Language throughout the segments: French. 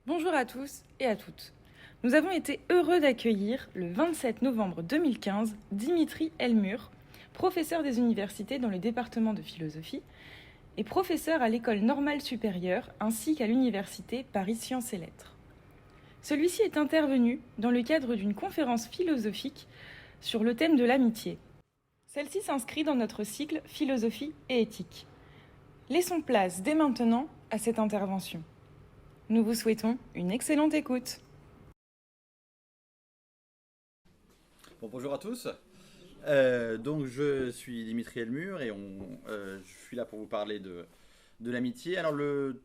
Bonjour à tous et à toutes. Nous avons été heureux d'accueillir le 27 novembre 2015 Dimitri Elmur, professeur des universités dans le département de philosophie et professeur à l'école normale supérieure ainsi qu'à l'université Paris Sciences et Lettres. Celui-ci est intervenu dans le cadre d'une conférence philosophique sur le thème de l'amitié. Celle-ci s'inscrit dans notre cycle Philosophie et éthique. Laissons place dès maintenant à cette intervention. Nous vous souhaitons une excellente écoute. Bonjour à tous. Donc je suis Dimitri Elmur et je suis là pour vous parler de l'amitié. Alors le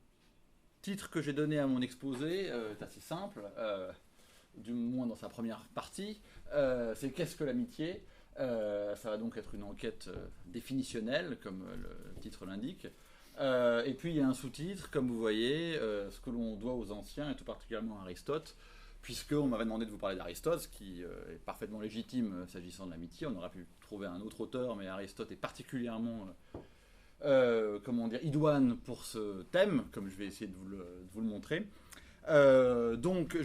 titre que j'ai donné à mon exposé est assez simple, du moins dans sa première partie. C'est qu'est-ce que l'amitié? Ça va donc être une enquête définitionnelle, comme le titre l'indique. Et puis il y a un sous-titre, comme vous voyez, ce que l'on doit aux anciens, et tout particulièrement à Aristote, puisqu'on m'avait demandé de vous parler d'Aristote, ce qui est parfaitement légitime s'agissant de l'amitié. On aurait pu trouver un autre auteur, mais Aristote est particulièrement idoine pour ce thème, comme je vais essayer de vous le montrer. Donc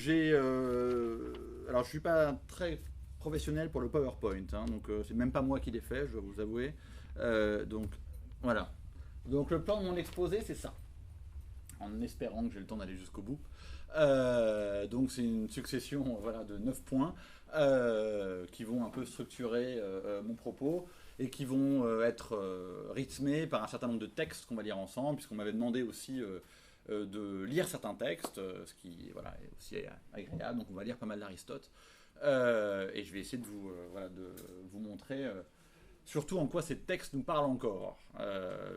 alors je suis pas très professionnel pour le PowerPoint, hein, donc c'est même pas moi qui l'ai fait, je dois vous avouer. Donc voilà. Donc le plan de mon exposé, c'est ça, en espérant que j'ai le temps d'aller jusqu'au bout. Donc c'est une succession de 9 points qui vont un peu structurer mon propos et qui vont être rythmés par un certain nombre de textes qu'on va lire ensemble, puisqu'on m'avait demandé aussi de lire certains textes, ce qui est aussi agréable. Donc on va lire pas mal d'Aristote et je vais essayer de vous montrer surtout en quoi ces textes nous parlent encore,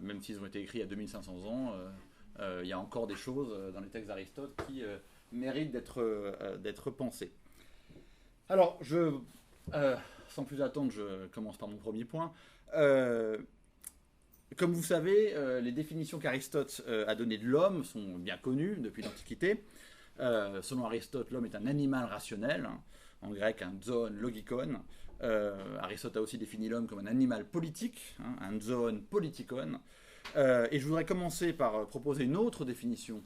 même s'ils ont été écrits il y a 2500 ans. Il y a encore des choses dans les textes d'Aristote qui méritent d'être pensées. Alors, sans plus attendre, je commence par mon premier point. Comme vous savez, les définitions qu'Aristote a données de l'homme sont bien connues depuis l'Antiquité. Selon Aristote, l'homme est un animal rationnel, en grec un zoon logikon. Aristote a aussi défini l'homme comme un animal politique, un zoon politikon. Et je voudrais commencer par proposer une autre définition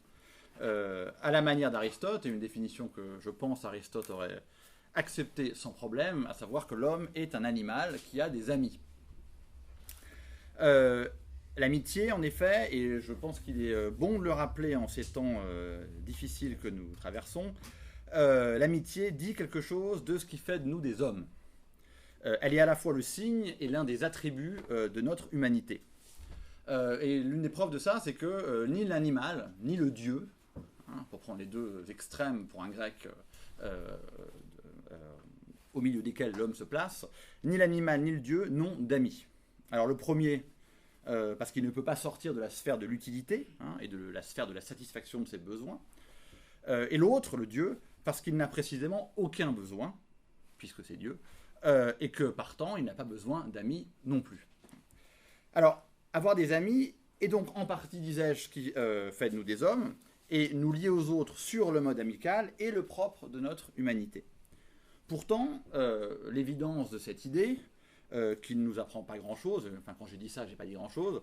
à la manière d'Aristote, et une définition que je pense Aristote aurait acceptée sans problème, à savoir que l'homme est un animal qui a des amis. L'amitié, en effet, et je pense qu'il est bon de le rappeler en ces temps difficiles que nous traversons, l'amitié dit quelque chose de ce qui fait de nous des hommes. Elle est à la fois le signe et l'un des attributs de notre humanité. Et l'une des preuves de ça, c'est que ni l'animal, ni le dieu, pour prendre les deux extrêmes pour un grec au milieu desquels l'homme se place, ni l'animal ni le dieu n'ont d'amis. Alors le premier, parce qu'il ne peut pas sortir de la sphère de l'utilité et de la sphère de la satisfaction de ses besoins, et l'autre, le dieu, parce qu'il n'a précisément aucun besoin, puisque c'est Dieu, et que partant, il n'a pas besoin d'amis non plus. Alors, avoir des amis est donc en partie, disais-je, ce qui fait de nous des hommes, et nous lier aux autres sur le mode amical est le propre de notre humanité. Pourtant, l'évidence de cette idée, qui ne nous apprend pas grand-chose, enfin quand j'ai dit ça, j'ai pas dit grand-chose,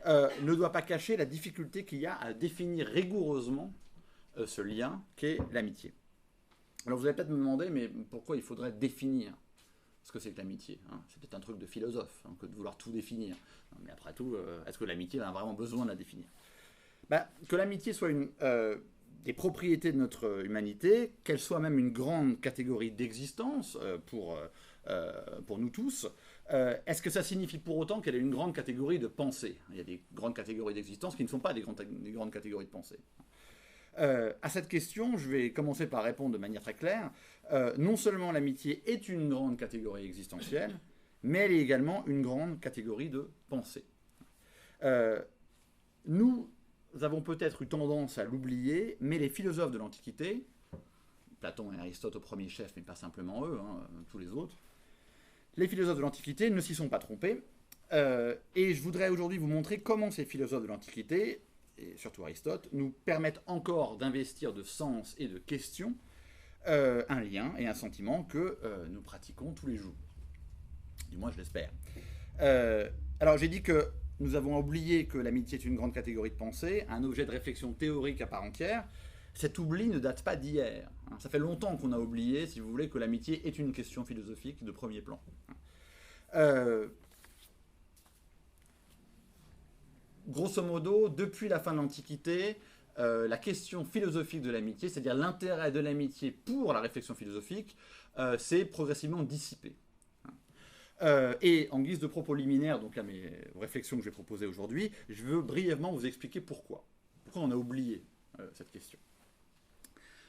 ne doit pas cacher la difficulté qu'il y a à définir rigoureusement ce lien qu'est l'amitié. Alors vous allez peut-être me demander, mais pourquoi il faudrait définir ce que c'est que l'amitié, c'est peut-être un truc de philosophe que de vouloir tout définir. Mais après tout, est-ce que l'amitié a vraiment besoin de la définir? Que l'amitié soit des propriétés de notre humanité, qu'elle soit même une grande catégorie d'existence pour nous tous, est-ce que ça signifie pour autant qu'elle est une grande catégorie de pensée? Il y a des grandes catégories d'existence qui ne sont pas des grandes catégories de pensée. À cette question, je vais commencer par répondre de manière très claire. Non seulement l'amitié est une grande catégorie existentielle, mais elle est également une grande catégorie de pensée. Nous avons peut-être eu tendance à l'oublier, mais les philosophes de l'Antiquité, Platon et Aristote au premier chef, mais pas simplement eux, tous les autres, les philosophes de l'Antiquité ne s'y sont pas trompés. Et je voudrais aujourd'hui vous montrer comment ces philosophes de l'Antiquité, et surtout Aristote, nous permettent encore d'investir de sens et de questions un lien et un sentiment que nous pratiquons tous les jours. Du moins, je l'espère. Alors, j'ai dit que nous avons oublié que l'amitié est une grande catégorie de pensée, un objet de réflexion théorique à part entière, Cet oubli ne date pas d'hier. Ça fait longtemps qu'on a oublié, si vous voulez, que l'amitié est une question philosophique de premier plan. Grosso modo, depuis la fin de l'Antiquité, la question philosophique de l'amitié, c'est-à-dire l'intérêt de l'amitié pour la réflexion philosophique, s'est progressivement dissipé. Et en guise de propos liminaire, donc à mes réflexions que je vais proposer aujourd'hui, je veux brièvement vous expliquer pourquoi. Pourquoi on a oublié cette question.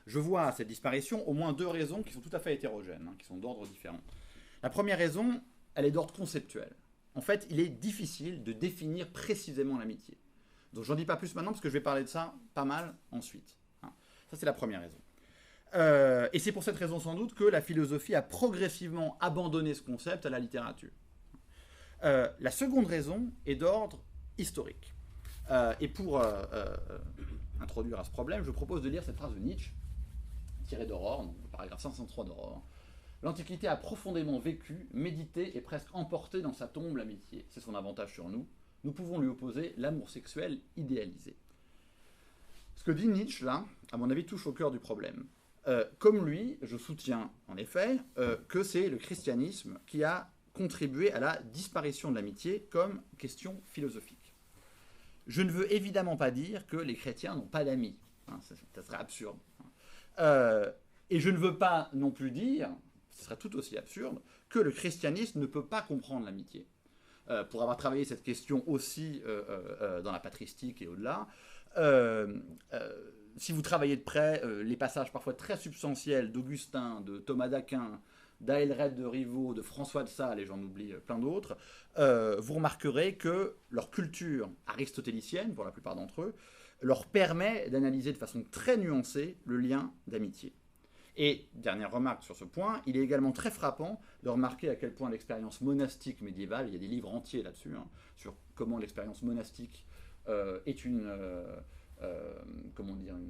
Je vois à cette disparition au moins deux raisons qui sont tout à fait hétérogènes, qui sont d'ordre différent. La première raison, elle est d'ordre conceptuel. En fait, il est difficile de définir précisément l'amitié. Donc j'en dis pas plus maintenant parce que je vais parler de ça pas mal ensuite. Ça c'est la première raison. Et c'est pour cette raison sans doute que la philosophie a progressivement abandonné ce concept à la littérature. La seconde raison est d'ordre historique. Et pour introduire à ce problème, je propose de lire cette phrase de Nietzsche, tirée d'Aurore, donc le paragraphe 503 d'Aurore. L'Antiquité a profondément vécu, médité et presque emporté dans sa tombe l'amitié. C'est son avantage sur nous. Nous pouvons lui opposer l'amour sexuel idéalisé. Ce que dit Nietzsche, là, à mon avis, touche au cœur du problème. Comme lui, je soutiens, en effet, que c'est le christianisme qui a contribué à la disparition de l'amitié comme question philosophique. Je ne veux évidemment pas dire que les chrétiens n'ont pas d'amis. Ça serait absurde. Et je ne veux pas non plus dire, ce serait tout aussi absurde, que le christianisme ne peut pas comprendre l'amitié. Pour avoir travaillé cette question aussi dans la patristique et au-delà, si vous travaillez de près les passages parfois très substantiels d'Augustin, de Thomas d'Aquin, d'Aelred de Rivaux, de François de Sales, et j'en oublie plein d'autres, vous remarquerez que leur culture aristotélicienne, pour la plupart d'entre eux, leur permet d'analyser de façon très nuancée le lien d'amitié. Et, dernière remarque sur ce point, il est également très frappant de remarquer à quel point l'expérience monastique médiévale, il y a des livres entiers là-dessus, sur comment l'expérience monastique est une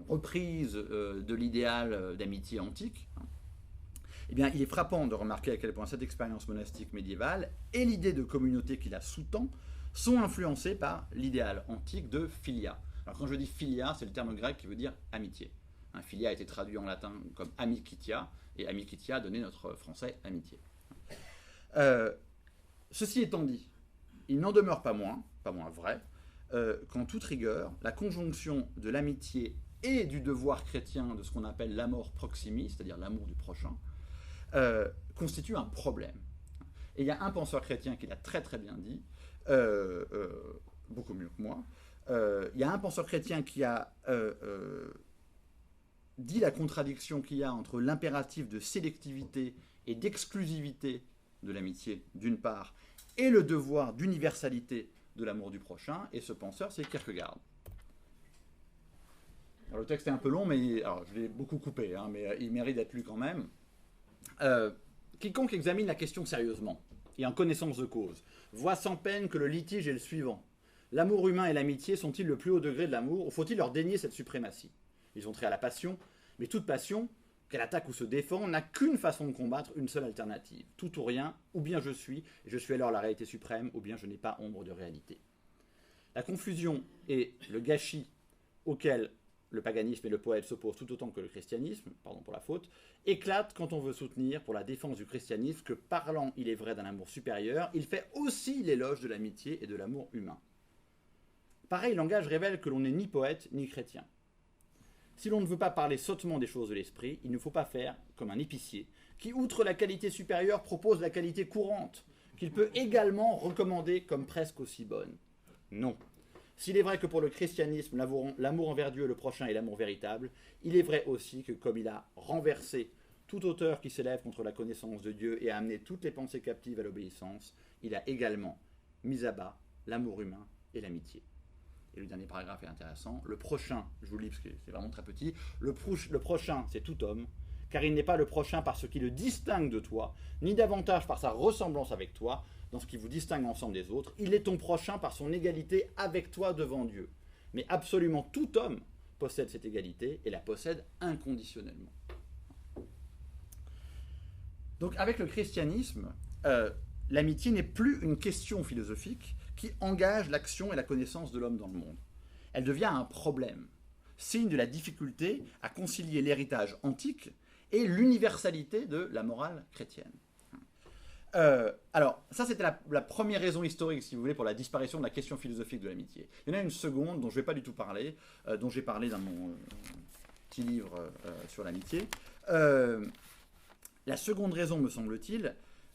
reprise de l'idéal d'amitié antique. Eh bien, il est frappant de remarquer à quel point cette expérience monastique médiévale et l'idée de communauté qui la sous-tend sont influencées par l'idéal antique de philia. Alors quand je dis philia, c'est le terme grec qui veut dire amitié. Philia a été traduit en latin comme amicitia, et amicitia a donné notre français amitié. Ceci étant dit, il n'en demeure pas moins vrai, qu'en toute rigueur, la conjonction de l'amitié et du devoir chrétien de ce qu'on appelle l'amor proximi, c'est-à-dire l'amour du prochain, constitue un problème. Et il y a un penseur chrétien qui l'a très très bien dit, beaucoup mieux que moi. Il y a un penseur chrétien qui a dit la contradiction qu'il y a entre l'impératif de sélectivité et d'exclusivité de l'amitié, d'une part, et le devoir d'universalité de l'amour du prochain, et ce penseur, c'est Kierkegaard. Alors, le texte est un peu long, mais alors, je l'ai beaucoup coupé, mais il mérite d'être lu quand même. Quiconque examine la question sérieusement, et en connaissance de cause, voit sans peine que le litige est le suivant. L'amour humain et l'amitié sont-ils le plus haut degré de l'amour, ou faut-il leur dénier cette suprématie ? Ils ont trait à la passion, mais toute passion, qu'elle attaque ou se défend, n'a qu'une façon de combattre, une seule alternative. Tout ou rien, ou bien je suis alors la réalité suprême, ou bien je n'ai pas ombre de réalité. La confusion et le gâchis auquel le paganisme et le poète s'opposent tout autant que le christianisme, pardon pour la faute, éclatent quand on veut soutenir pour la défense du christianisme que parlant, il est vrai, d'un amour supérieur, il fait aussi l'éloge de l'amitié et de l'amour humain. Pareil langage révèle que l'on n'est ni poète ni chrétien. Si l'on ne veut pas parler sottement des choses de l'esprit, il ne faut pas faire comme un épicier, qui, outre la qualité supérieure, propose la qualité courante, qu'il peut également recommander comme presque aussi bonne. Non. S'il est vrai que pour le christianisme, l'amour envers Dieu, le prochain est l'amour véritable, il est vrai aussi que comme il a renversé tout auteur qui s'élève contre la connaissance de Dieu et a amené toutes les pensées captives à l'obéissance, il a également mis à bas l'amour humain et l'amitié. Et le dernier paragraphe est intéressant. Le prochain, je vous le lis parce que c'est vraiment très petit, le prochain, c'est tout homme, car il n'est pas le prochain par ce qui le distingue de toi, ni davantage par sa ressemblance avec toi, dans ce qui vous distingue ensemble des autres. Il est ton prochain par son égalité avec toi devant Dieu. Mais absolument tout homme possède cette égalité et la possède inconditionnellement. Donc avec le christianisme, l'amitié n'est plus une question philosophique qui engage l'action et la connaissance de l'homme dans le monde. Elle devient un problème. signe de la difficulté à concilier l'héritage antique et l'universalité de la morale chrétienne. Alors, ça c'était la première raison historique, si vous voulez, pour la disparition de la question philosophique de l'amitié. Il y en a une seconde dont je ne vais pas du tout parler, dont j'ai parlé dans mon petit livre sur l'amitié. La seconde raison, me semble-t-il,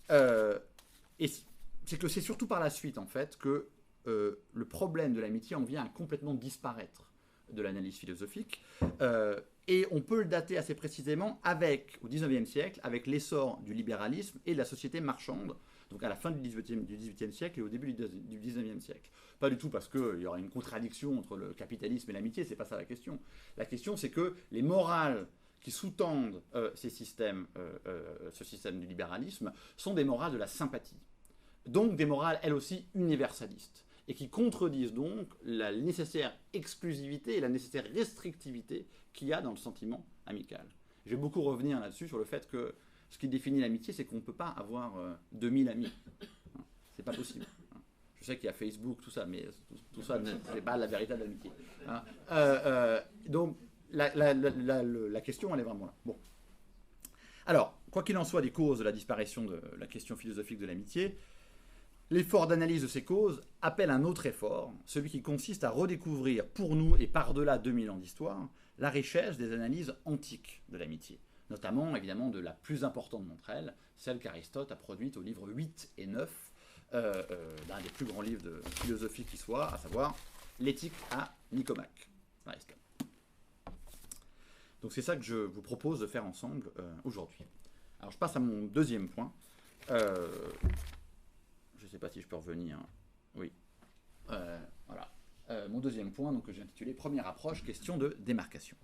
c'est que c'est surtout par la suite, en fait, que le problème de l'amitié en vient à complètement disparaître de l'analyse philosophique. Et on peut le dater assez précisément au XIXe siècle, avec l'essor du libéralisme et de la société marchande, donc à la fin du XVIIIe siècle et au début du XIXe siècle. Pas du tout parce qu'il y aura une contradiction entre le capitalisme et l'amitié, c'est pas ça la question. La question, c'est que les morales qui sous-tendent ce système du libéralisme sont des morales de la sympathie. Donc des morales, elles aussi, universalistes, et qui contredisent donc la nécessaire exclusivité et la nécessaire restrictivité qu'il y a dans le sentiment amical. Je vais beaucoup revenir là-dessus, sur le fait que ce qui définit l'amitié, c'est qu'on ne peut pas avoir 2000 amis. C'est pas possible. Je sais qu'il y a Facebook, tout ça, mais tout ça, c'est pas la véritable amitié. Donc, la question, elle est vraiment là. Bon. Alors, quoi qu'il en soit des causes de la disparition de la question philosophique de l'amitié, l'effort d'analyse de ces causes appelle un autre effort, celui qui consiste à redécouvrir pour nous et par-delà 2000 ans d'histoire, la richesse des analyses antiques de l'amitié, notamment évidemment de la plus importante d'entre elles, celle qu'Aristote a produite au livre 8 et 9, d'un des plus grands livres de philosophie qui soit, à savoir l'éthique à Nicomaque, d'Aristote. Donc c'est ça que je vous propose de faire ensemble aujourd'hui. Alors je passe à mon deuxième point. Je ne sais pas si je peux revenir. Oui. Voilà. Mon deuxième point, donc, que j'ai intitulé « Première approche, question de démarcation ».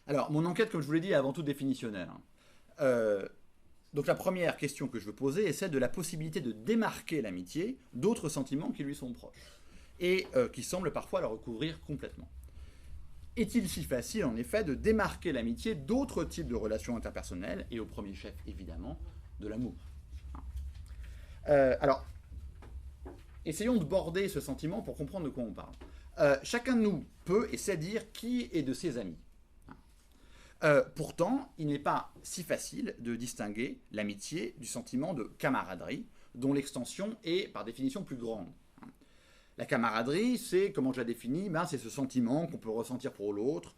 Alors, mon enquête, comme je vous l'ai dit, est avant tout définitionnelle. Donc la première question que je veux poser est celle de la possibilité de démarquer l'amitié d'autres sentiments qui lui sont proches, et qui semblent parfois la recouvrir complètement. Est-il si facile, en effet, de démarquer l'amitié d'autres types de relations interpersonnelles, et au premier chef, évidemment, de l'amour ? Alors, essayons de border ce sentiment pour comprendre de quoi on parle. Chacun de nous peut et sait dire qui est de ses amis. Pourtant, il n'est pas si facile de distinguer l'amitié du sentiment de camaraderie, dont l'extension est par définition plus grande. La camaraderie, c'est, comment je la définis, c'est ce sentiment qu'on peut ressentir pour l'autre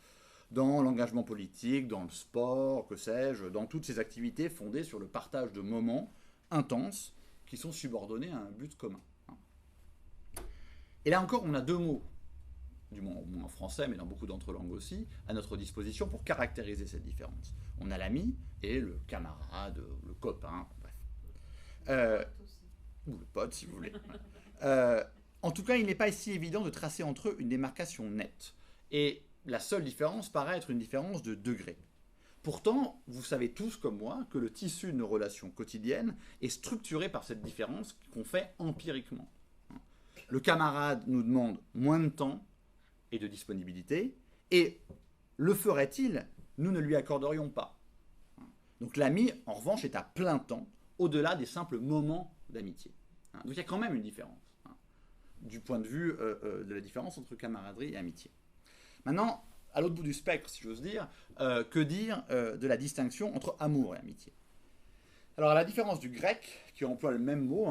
dans l'engagement politique, dans le sport, que sais-je, dans toutes ces activités fondées sur le partage de moments intenses qui sont subordonnés à un but commun. Et là encore, on a deux mots, du moins en français, mais dans beaucoup d'autres langues aussi, à notre disposition pour caractériser cette différence. On a l'ami et le camarade, le copain, bref. Ou le pote, si vous voulez. En tout cas, il n'est pas si évident de tracer entre eux une démarcation nette. Et la seule différence paraît être une différence de degré. Pourtant, vous savez tous comme moi que le tissu de nos relations quotidiennes est structuré par cette différence qu'on fait empiriquement. Le camarade nous demande moins de temps et de disponibilité, et le ferait-il, nous ne lui accorderions pas. Donc l'ami, en revanche, est à plein temps, au-delà des simples moments d'amitié. Donc il y a quand même une différence, du point de vue de la différence entre camaraderie et amitié. Maintenant, à l'autre bout du spectre, si j'ose dire, que dire de la distinction entre amour et amitié ? Alors, à la différence du grec, qui emploie le même mot,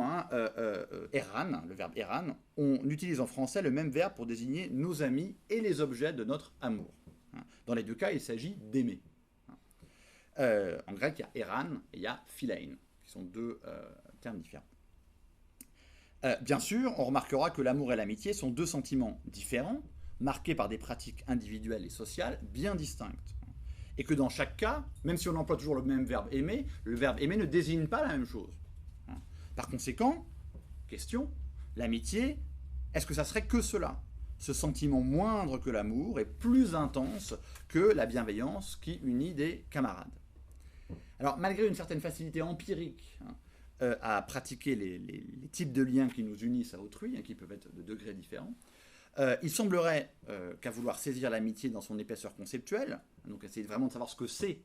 eran, le verbe eran, on utilise en français le même verbe pour désigner nos amis et les objets de notre amour. Dans les deux cas, il s'agit d'aimer. En grec, il y a eran et il y a philein, qui sont deux termes différents. Bien sûr, on remarquera que l'amour et l'amitié sont deux sentiments différents, marqués par des pratiques individuelles et sociales bien distinctes. Et que dans chaque cas, même si on emploie toujours le même verbe aimer, le verbe aimer ne désigne pas la même chose. Par conséquent, question, l'amitié, est-ce que ça serait que cela ? Ce sentiment moindre que l'amour est plus intense que la bienveillance qui unit des camarades. Alors, malgré une certaine facilité empirique à pratiquer les types de liens qui nous unissent à autrui, qui peuvent être de degrés différents, il semblerait qu'à vouloir saisir l'amitié dans son épaisseur conceptuelle, donc essayer vraiment de savoir ce que c'est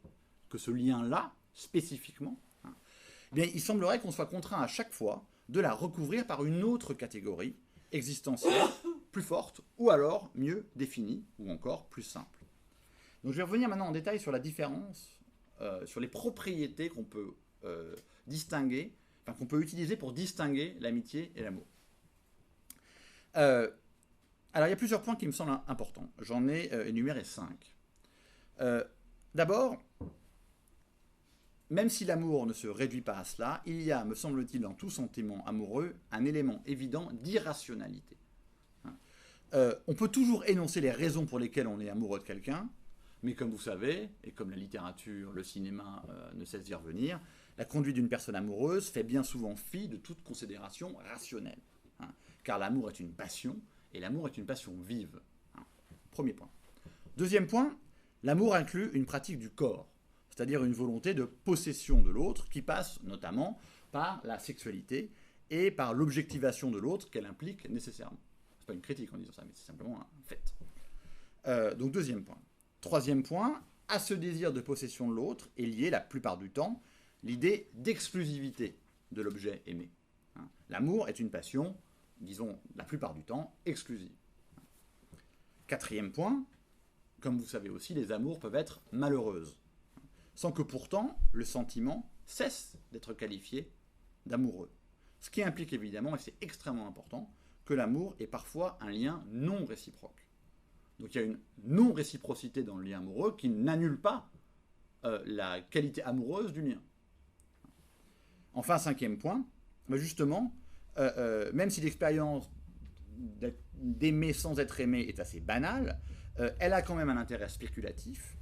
que ce lien-là, spécifiquement, eh bien, il semblerait qu'on soit contraint à chaque fois de la recouvrir par une autre catégorie existentielle, plus forte, ou alors mieux définie, ou encore plus simple. Donc je vais revenir maintenant en détail sur la différence, sur les propriétés qu'on peut distinguer, enfin qu'on peut utiliser pour distinguer l'amitié et l'amour. Alors il y a plusieurs points qui me semblent importants. J'en ai énuméré 5. D'abord, même si l'amour ne se réduit pas à cela, il y a, me semble-t-il, dans tout sentiment amoureux, un élément évident d'irrationalité. On peut toujours énoncer les raisons pour lesquelles on est amoureux de quelqu'un, mais comme vous savez, et comme la littérature, le cinéma ne cessent d'y revenir, la conduite d'une personne amoureuse fait bien souvent fi de toute considération rationnelle. Car l'amour est une passion, et l'amour est une passion vive. Premier point. Deuxième point, l'amour inclut une pratique du corps, c'est-à-dire une volonté de possession de l'autre qui passe notamment par la sexualité et par l'objectivation de l'autre qu'elle implique nécessairement. Ce n'est pas une critique en disant ça, mais c'est simplement un fait. Donc deuxième point. Troisième point, à ce désir de possession de l'autre est lié la plupart du temps l'idée d'exclusivité de l'objet aimé. L'amour est une passion, disons la plupart du temps, exclusive. Quatrième point, comme vous savez aussi, les amours peuvent être malheureuses, sans que pourtant le sentiment cesse d'être qualifié d'amoureux. Ce qui implique évidemment, et c'est extrêmement important, que l'amour est parfois un lien non réciproque. Donc il y a une non-réciprocité dans le lien amoureux qui n'annule pas la qualité amoureuse du lien. Enfin, cinquième point, justement, même si l'expérience d'aimer sans être aimé est assez banale, elle a quand même un intérêt spéculatif,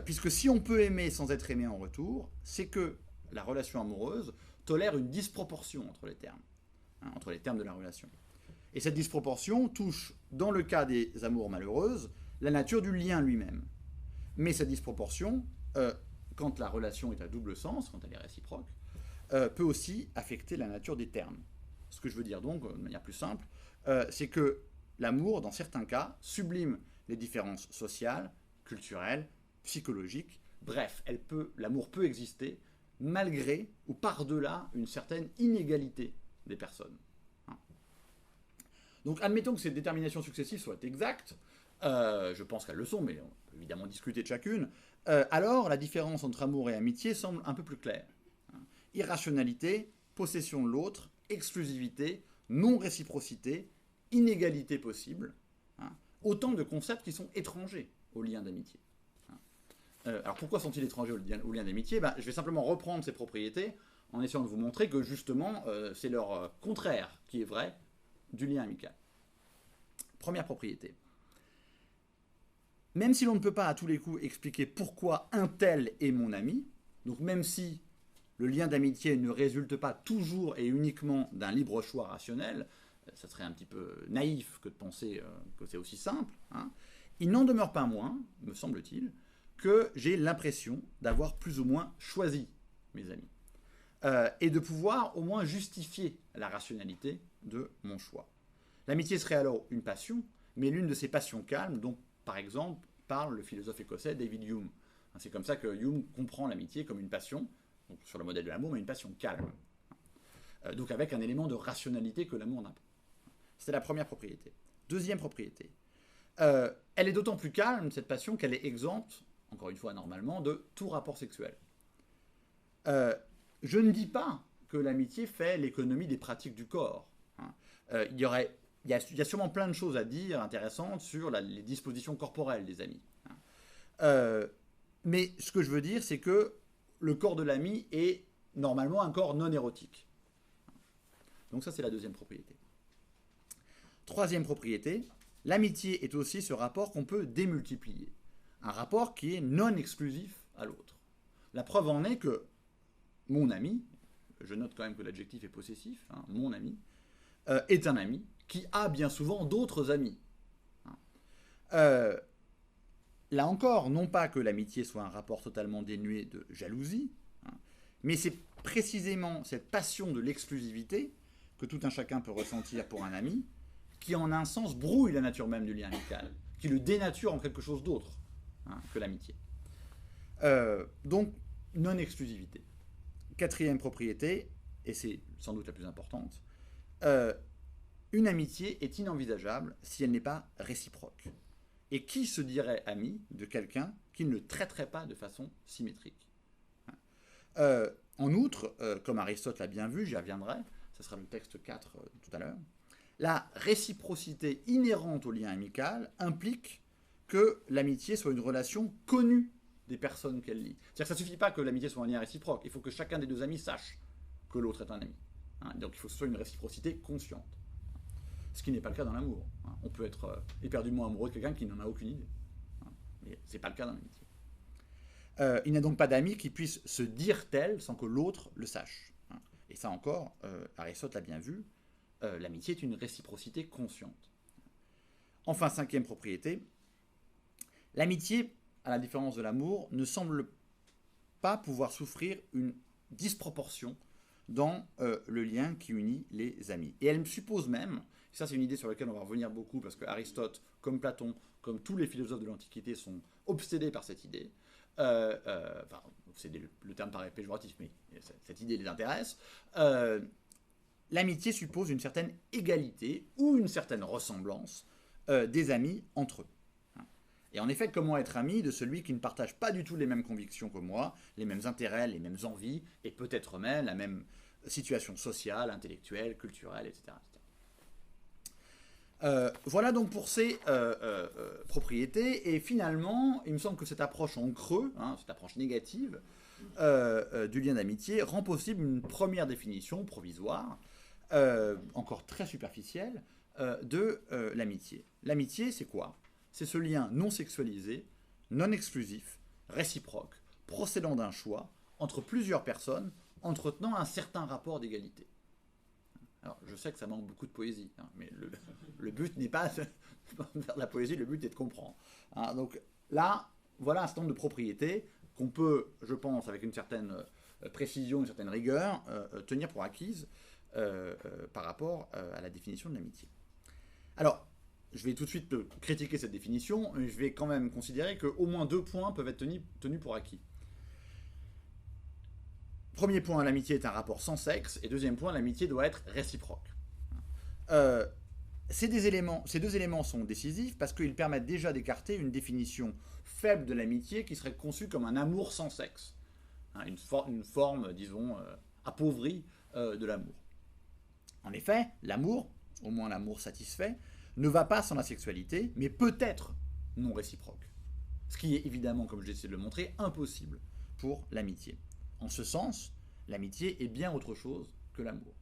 puisque si on peut aimer sans être aimé en retour, c'est que la relation amoureuse tolère une disproportion entre les termes de la relation. Et cette disproportion touche, dans le cas des amours malheureuses, la nature du lien lui-même. Mais cette disproportion, quand la relation est à double sens, quand elle est réciproque, peut aussi affecter la nature des termes. Ce que je veux dire donc, de manière plus simple, c'est que l'amour, dans certains cas, sublime les différences sociales, culturelles, psychologiques. Bref, l'amour peut exister malgré ou par-delà une certaine inégalité des personnes. Donc admettons que ces déterminations successives soient exactes, je pense qu'elles le sont, mais on peut évidemment discuter de chacune, alors la différence entre amour et amitié semble un peu plus claire. Irrationalité, possession de l'autre, exclusivité, non-réciprocité, inégalité possible, autant de concepts qui sont étrangers au lien d'amitié. Alors pourquoi sont-ils étrangers au lien d'amitié ? Je vais simplement reprendre ces propriétés en essayant de vous montrer que justement c'est leur contraire qui est vrai du lien amical. Première propriété. Même si l'on ne peut pas à tous les coups expliquer pourquoi un tel est mon ami, donc même si le lien d'amitié ne résulte pas toujours et uniquement d'un libre choix rationnel, ça serait un petit peu naïf que de penser que c'est aussi simple, il n'en demeure pas moins, me semble-t-il, que j'ai l'impression d'avoir plus ou moins choisi mes amis. Et de pouvoir au moins justifier la rationalité de mon choix. L'amitié serait alors une passion, mais l'une de ces passions calmes dont, par exemple, parle le philosophe écossais David Hume. C'est comme ça que Hume comprend l'amitié comme une passion, donc sur le modèle de l'amour, mais une passion calme. Donc avec un élément de rationalité que l'amour n'a pas. C'est la première propriété. Deuxième propriété. Elle est d'autant plus calme, cette passion, qu'elle est exempte, encore une fois normalement, de tout rapport sexuel. Je ne dis pas que l'amitié fait l'économie des pratiques du corps. Il y a sûrement plein de choses à dire intéressantes sur les dispositions corporelles des amis. Mais ce que je veux dire, c'est que le corps de l'ami est normalement un corps non érotique. Donc ça, c'est la deuxième propriété. Troisième propriété, l'amitié est aussi ce rapport qu'on peut démultiplier. Un rapport qui est non exclusif à l'autre. La preuve en est que mon ami, je note quand même que l'adjectif est possessif, mon ami, est un ami qui a bien souvent d'autres amis. Là encore, non pas que l'amitié soit un rapport totalement dénué de jalousie, mais c'est précisément cette passion de l'exclusivité que tout un chacun peut ressentir pour un ami, qui en un sens brouille la nature même du lien amical, qui le dénature en quelque chose d'autre que l'amitié. Donc, non-exclusivité. Quatrième propriété, et c'est sans doute la plus importante, une amitié est inenvisageable si elle n'est pas réciproque. Et qui se dirait ami de quelqu'un qui ne le traiterait pas de façon symétrique? En outre, comme Aristote l'a bien vu, j'y reviendrai, ce sera le texte 4 tout à l'heure, la réciprocité inhérente au lien amical implique que l'amitié soit une relation connue des personnes qu'elle lie. C'est-à-dire que ça ne suffit pas que l'amitié soit un lien réciproque, il faut que chacun des deux amis sache que l'autre est un ami. Donc il faut que ce soit une réciprocité consciente. Ce qui n'est pas le cas dans l'amour. On peut être éperdument amoureux de quelqu'un qui n'en a aucune idée. Mais ce n'est pas le cas dans l'amitié. Il n'y a donc pas d'amis qui puissent se dire tel sans que l'autre le sache. Et ça encore, Aristote l'a bien vu, l'amitié est une réciprocité consciente. Enfin, cinquième propriété, l'amitié, à la différence de l'amour, ne semble pas pouvoir souffrir une disproportion dans le lien qui unit les amis. Et elle suppose même, ça c'est une idée sur laquelle on va revenir beaucoup, parce que Aristote, comme Platon, comme tous les philosophes de l'Antiquité, sont obsédés par cette idée. Enfin, obsédés, le terme paraît péjoratif, mais cette idée les intéresse. L'amitié suppose une certaine égalité ou une certaine ressemblance des amis entre eux. Et en effet, comment être ami de celui qui ne partage pas du tout les mêmes convictions que moi, les mêmes intérêts, les mêmes envies, et peut-être même la même situation sociale, intellectuelle, culturelle, etc. Voilà donc pour ces propriétés. Et finalement, il me semble que cette approche en creux, cette approche négative du lien d'amitié, rend possible une première définition provisoire, encore très superficielle, de l'amitié. L'amitié, c'est quoi? C'est ce lien non sexualisé, non exclusif, réciproque, procédant d'un choix entre plusieurs personnes, entretenant un certain rapport d'égalité. Alors, je sais que ça manque beaucoup de poésie, mais le but n'est pas de faire de la poésie, le but est de comprendre. Donc là, voilà un certain nombre de propriétés qu'on peut, je pense, avec une certaine précision, une certaine rigueur, tenir pour acquises par rapport à la définition de l'amitié. Alors, je vais tout de suite critiquer cette définition, mais je vais quand même considérer qu'au moins 2 points peuvent être tenus pour acquis. Premier point, l'amitié est un rapport sans sexe, et deuxième point, l'amitié doit être réciproque. Ces 2 éléments sont décisifs parce qu'ils permettent déjà d'écarter une définition faible de l'amitié qui serait conçue comme un amour sans sexe, une forme, disons, appauvrie de l'amour. En effet, l'amour, au moins l'amour satisfait, ne va pas sans la sexualité, mais peut être non réciproque. Ce qui est évidemment, comme j'ai essayé de le montrer, impossible pour l'amitié. En ce sens, l'amitié est bien autre chose que l'amour.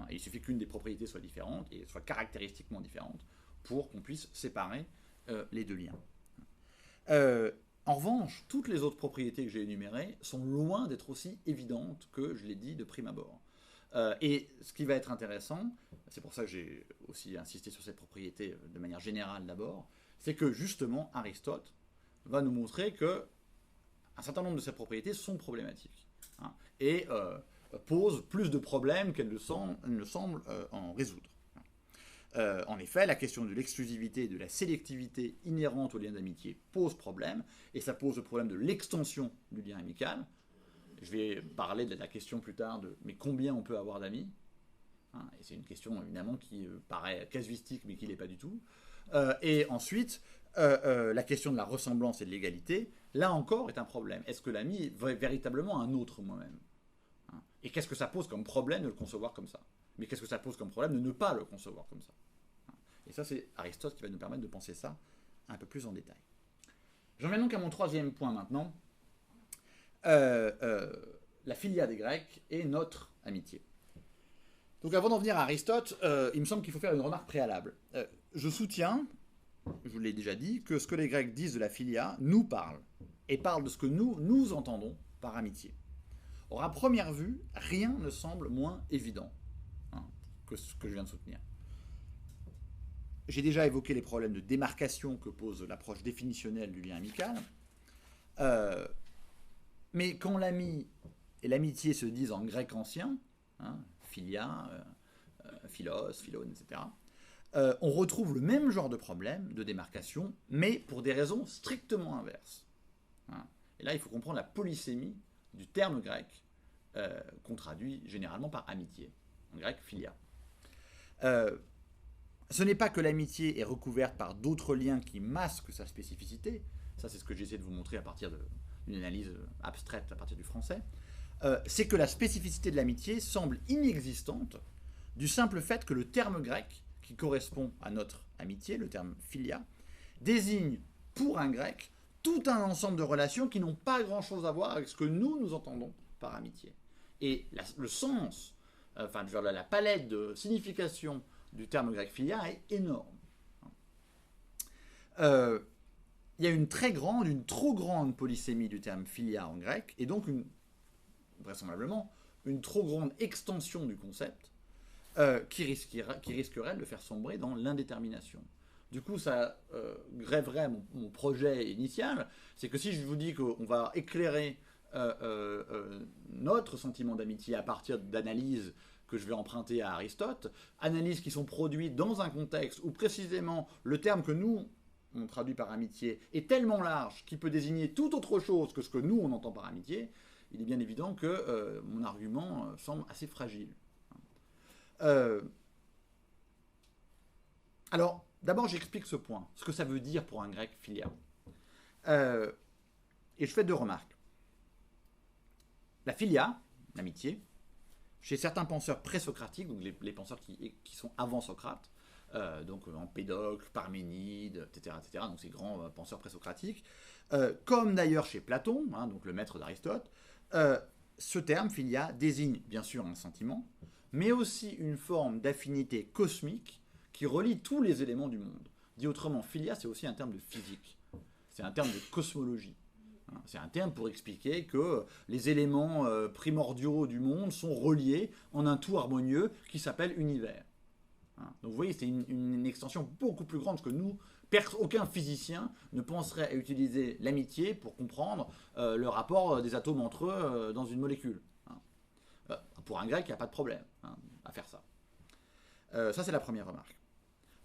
Et il suffit qu'une des propriétés soit différente, et soit caractéristiquement différente, pour qu'on puisse séparer les 2 liens. En revanche, toutes les autres propriétés que j'ai énumérées sont loin d'être aussi évidentes que je l'ai dit de prime abord. Et ce qui va être intéressant, c'est pour ça que j'ai aussi insisté sur cette propriété de manière générale d'abord, c'est que justement Aristote va nous montrer que un certain nombre de ces propriétés sont problématiques et posent plus de problèmes qu'elles ne semblent en résoudre. En effet, la question de l'exclusivité et de la sélectivité inhérente au lien d'amitié pose problème, et ça pose le problème de l'extension du lien amical. Je vais parler de la question plus tard de mais combien on peut avoir d'amis, et c'est une question évidemment qui paraît casuistique mais qui ne l'est pas du tout. Et ensuite, la question de la ressemblance et de l'égalité, là encore, est un problème. Est-ce que l'ami est véritablement un autre moi-même? Et qu'est-ce que ça pose comme problème de le concevoir comme ça? Mais qu'est-ce que ça pose comme problème de ne pas le concevoir comme ça? Et ça, c'est Aristote qui va nous permettre de penser ça un peu plus en détail. J'en viens donc à mon 3e point maintenant. La philia des Grecs et notre amitié. Donc avant d'en venir à Aristote, il me semble qu'il faut faire une remarque préalable. Je soutiens, je vous l'ai déjà dit, que ce que les Grecs disent de la philia nous parle, et parle de ce que nous entendons par amitié. Or, à première vue, rien ne semble moins évident que ce que je viens de soutenir. J'ai déjà évoqué les problèmes de démarcation que pose l'approche définitionnelle du lien amical. Mais quand l'ami et l'amitié se disent en grec ancien, philia, philos, philone, etc., on retrouve le même genre de problème de démarcation, mais pour des raisons strictement inverses. Et là, il faut comprendre la polysémie du terme grec, qu'on traduit généralement par amitié, en grec philia. Ce n'est pas que l'amitié est recouverte par d'autres liens qui masquent sa spécificité, ça c'est ce que j'essaie de vous montrer à partir d'une analyse abstraite à partir du français, c'est que la spécificité de l'amitié semble inexistante du simple fait que le terme grec, qui correspond à notre amitié, le terme philia, désigne pour un grec tout un ensemble de relations qui n'ont pas grand-chose à voir avec ce que nous entendons par amitié. Et le sens, la palette de signification du terme grec philia est énorme. Il y a une trop grande polysémie du terme philia en grec, et donc vraisemblablement une trop grande extension du concept qui risquerait de le faire sombrer dans l'indétermination. Du coup, ça grèverait mon projet initial, c'est que si je vous dis qu'on va éclairer notre sentiment d'amitié à partir d'analyses que je vais emprunter à Aristote, analyses qui sont produites dans un contexte où précisément le terme que nous, on traduit par amitié, est tellement large qu'il peut désigner tout autre chose que ce que nous, on entend par amitié, il est bien évident que mon argument semble assez fragile. Alors, d'abord, j'explique ce point, ce que ça veut dire pour un grec philia. Et je fais 2 remarques. La philia, l'amitié, chez certains penseurs présocratiques, donc les penseurs qui sont avant Socrate, donc Empédocle, Parménide, etc., donc ces grands penseurs présocratiques, comme d'ailleurs chez Platon, donc le maître d'Aristote, ce terme, philia, désigne bien sûr un sentiment, mais aussi une forme d'affinité cosmique qui relie tous les éléments du monde. Dit autrement, philia, c'est aussi un terme de physique, c'est un terme de cosmologie. C'est un terme pour expliquer que les éléments primordiaux du monde sont reliés en un tout harmonieux qui s'appelle univers. Donc vous voyez, c'est une extension beaucoup plus grande que nous. Aucun physicien ne penserait à utiliser l'amitié pour comprendre le rapport des atomes entre eux dans une molécule. Pour un grec, il n'y a pas de problème à faire ça. Ça, c'est la première remarque.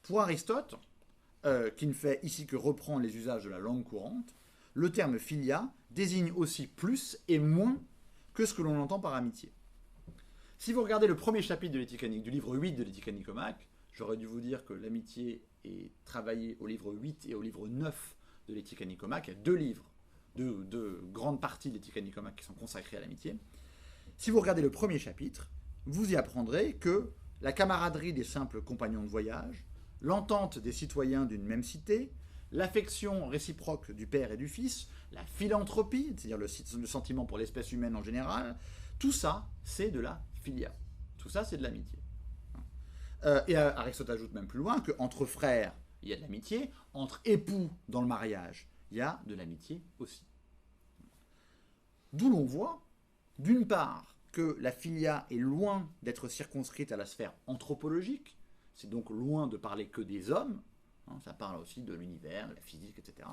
Pour Aristote, qui ne fait ici que reprendre les usages de la langue courante, le terme philia désigne aussi plus et moins que ce que l'on entend par amitié. Si vous regardez le premier chapitre de l'Éthique, du livre 8 de l'Éthique à Nicomaque, j'aurais dû vous dire que l'amitié est travaillée au livre 8 et au livre 9 de l'Éthique à Nicomaque. Il y a 2 livres, deux grandes parties de l'Éthique à Nicomaque qui sont consacrées à l'amitié. Si vous regardez le premier chapitre, vous y apprendrez que la camaraderie des simples compagnons de voyage, l'entente des citoyens d'une même cité, l'affection réciproque du père et du fils, la philanthropie, c'est-à-dire le sentiment pour l'espèce humaine en général, tout ça, c'est de la philia. Tout ça, c'est de l'amitié. Et Aristote ajoute même plus loin qu'entre frères, il y a de l'amitié, entre époux dans le mariage, il y a de l'amitié aussi. D'où l'on voit, d'une part, que la philia est loin d'être circonscrite à la sphère anthropologique, c'est donc loin de parler que des hommes, ça parle aussi de l'univers, de la physique, etc.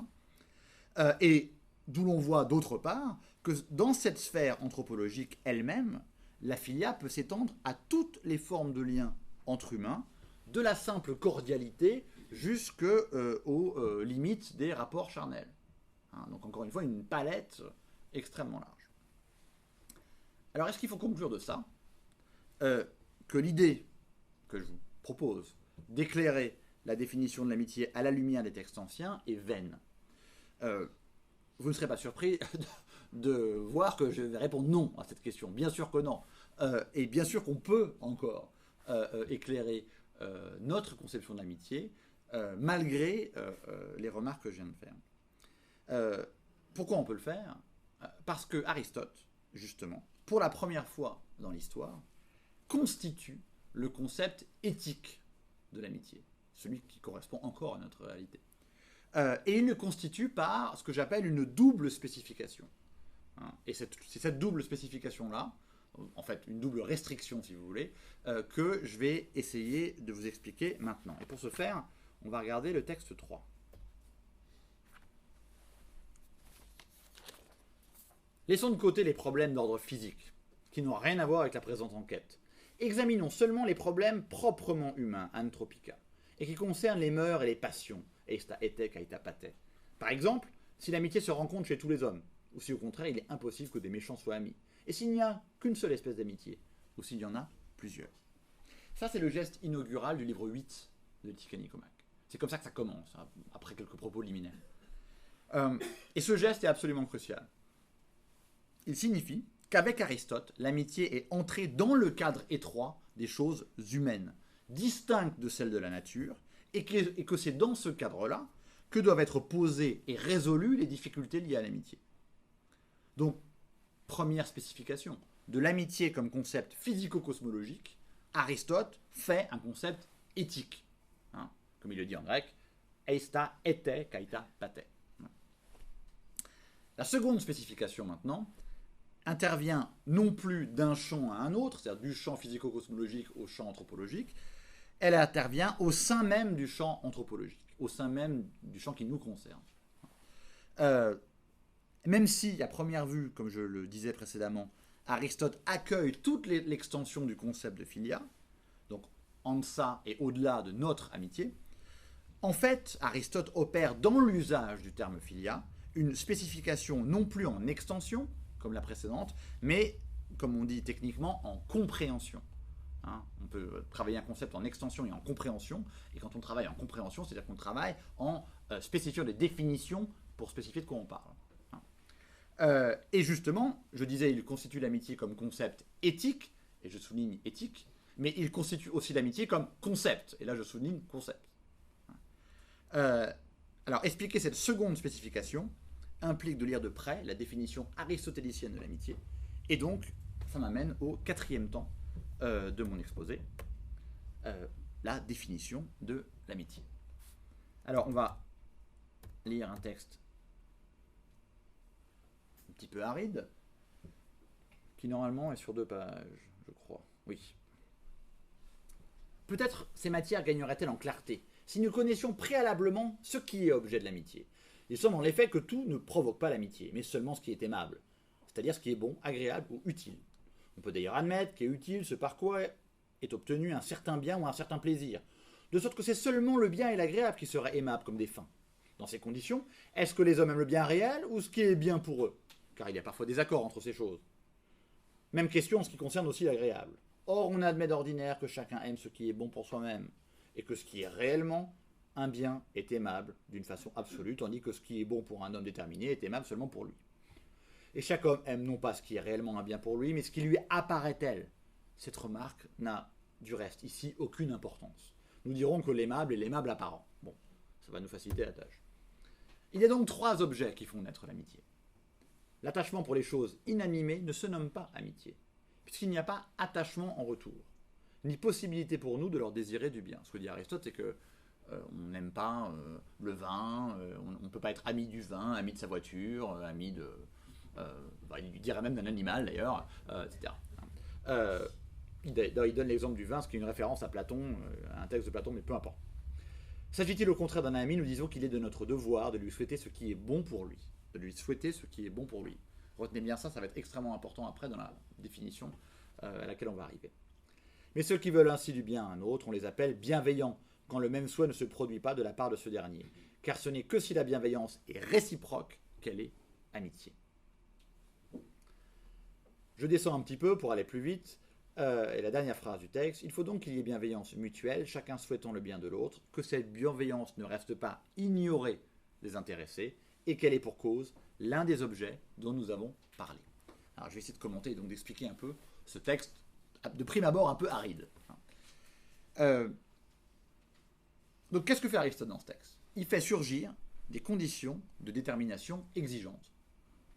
Et d'où l'on voit d'autre part que dans cette sphère anthropologique elle-même, la philia peut s'étendre à toutes les formes de liens entre humains, de la simple cordialité jusqu'aux limites des rapports charnels. Donc encore une fois, une palette extrêmement large. Alors est-ce qu'il faut conclure de ça que l'idée que je vous propose d'éclairer la définition de l'amitié à la lumière des textes anciens est vaine? Vous ne serez pas surpris de voir que je vais répondre non à cette question. Bien sûr que non. Et bien sûr qu'on peut encore éclairer notre conception de l'amitié malgré les remarques que je viens de faire. Pourquoi on peut le faire? Parce que Aristote, justement, pour la première fois dans l'histoire, constitue le concept éthique de l'amitié, celui qui correspond encore à notre réalité. Et il le constitue par ce que j'appelle une double spécification. Et c'est cette double spécification-là, en fait une double restriction si vous voulez, que je vais essayer de vous expliquer maintenant. Et pour ce faire, on va regarder le texte 3. Laissons de côté les problèmes d'ordre physique, qui n'ont rien à voir avec la présente enquête. Examinons seulement les problèmes proprement humains, anthropica, et qui concernent les mœurs et les passions, eista ete kaita pate. Par exemple, si l'amitié se rencontre chez tous les hommes, ou si au contraire il est impossible que des méchants soient amis, et s'il n'y a qu'une seule espèce d'amitié, ou s'il y en a plusieurs. Ça c'est le geste inaugural du livre 8 de l'éthique à Nicomaque. C'est comme ça que ça commence, hein, après quelques propos liminaires. Et ce geste est absolument crucial. Il signifie qu'avec Aristote, l'amitié est entrée dans le cadre étroit des choses humaines, distinctes de celles de la nature, et que c'est dans ce cadre-là que doivent être posées et résolues les difficultés liées à l'amitié. Donc, première spécification, de l'amitié comme concept physico-cosmologique, Aristote fait un concept éthique. Hein, comme il le dit en grec, eista ete kaita pate. La seconde spécification maintenant intervient non plus d'un champ à un autre, c'est-à-dire du champ physico-cosmologique au champ anthropologique, elle intervient au sein même du champ anthropologique, au sein même du champ qui nous concerne. Même si, à première vue, comme je le disais précédemment, Aristote accueille toute l'extension du concept de philia, donc en deçà et au-delà de notre amitié, en fait, Aristote opère dans l'usage du terme philia une spécification non plus en extension, comme la précédente, mais, comme on dit techniquement, en compréhension. Hein, on peut travailler un concept en extension et en compréhension, et quand on travaille en compréhension, c'est-à-dire qu'on travaille en spécifiant des définitions pour spécifier de quoi on parle. Et justement, je disais, il constitue l'amitié comme concept éthique, et je souligne éthique, mais il constitue aussi l'amitié comme concept, et là je souligne concept. Alors, expliquer cette seconde spécification implique de lire de près la définition aristotélicienne de l'amitié, et donc, ça m'amène au quatrième temps de mon exposé, la définition de l'amitié. Alors, on va lire un texte un petit peu aride, qui normalement est sur 2 pages, je crois. Oui. Peut-être ces matières gagneraient-elles en clarté si nous connaissions préalablement ce qui est objet de l'amitié. Il semble en effet que tout ne provoque pas l'amitié, mais seulement ce qui est aimable, c'est-à-dire ce qui est bon, agréable ou utile. On peut d'ailleurs admettre qu'est utile ce par quoi est obtenu un certain bien ou un certain plaisir, de sorte que c'est seulement le bien et l'agréable qui seraient aimables comme des fins. Dans ces conditions, est-ce que les hommes aiment le bien réel ou ce qui est bien pour eux? Car il y a parfois des accords entre ces choses. Même question en ce qui concerne aussi l'agréable. Or, on admet d'ordinaire que chacun aime ce qui est bon pour soi-même, et que ce qui est réellement un bien est aimable d'une façon absolue, tandis que ce qui est bon pour un homme déterminé est aimable seulement pour lui. Et chaque homme aime non pas ce qui est réellement un bien pour lui, mais ce qui lui apparaît tel. Cette remarque n'a, du reste, ici aucune importance. Nous dirons que l'aimable est l'aimable apparent. Bon, ça va nous faciliter la tâche. Il y a donc 3 objets qui font naître l'amitié. L'attachement pour les choses inanimées ne se nomme pas amitié, puisqu'il n'y a pas attachement en retour, ni possibilité pour nous de leur désirer du bien. Ce que dit Aristote, c'est que on n'aime pas le vin, on ne peut pas être ami du vin, ami de sa voiture, ami de... il dirait même d'un animal d'ailleurs, etc. Il donne l'exemple du vin, ce qui est une référence à Platon, à un texte de Platon, mais peu importe. S'agit-il au contraire d'un ami, nous disons qu'il est de notre devoir de lui souhaiter ce qui est bon pour lui. De lui souhaiter ce qui est bon pour lui. Retenez bien ça, ça va être extrêmement important après dans la définition à laquelle on va arriver. Mais ceux qui veulent ainsi du bien à un autre, on les appelle bienveillants, quand le même souhait ne se produit pas de la part de ce dernier. Car ce n'est que si la bienveillance est réciproque qu'elle est amitié. Je descends un petit peu pour aller plus vite. Et la dernière phrase du texte, il faut donc qu'il y ait bienveillance mutuelle, chacun souhaitant le bien de l'autre, que cette bienveillance ne reste pas ignorée des intéressés, et qu'elle est pour cause l'un des objets dont nous avons parlé. Alors je vais essayer de commenter et donc d'expliquer un peu ce texte, de prime abord un peu aride. Donc qu'est-ce que fait Aristote dans ce texte? Il fait surgir des conditions de détermination exigeantes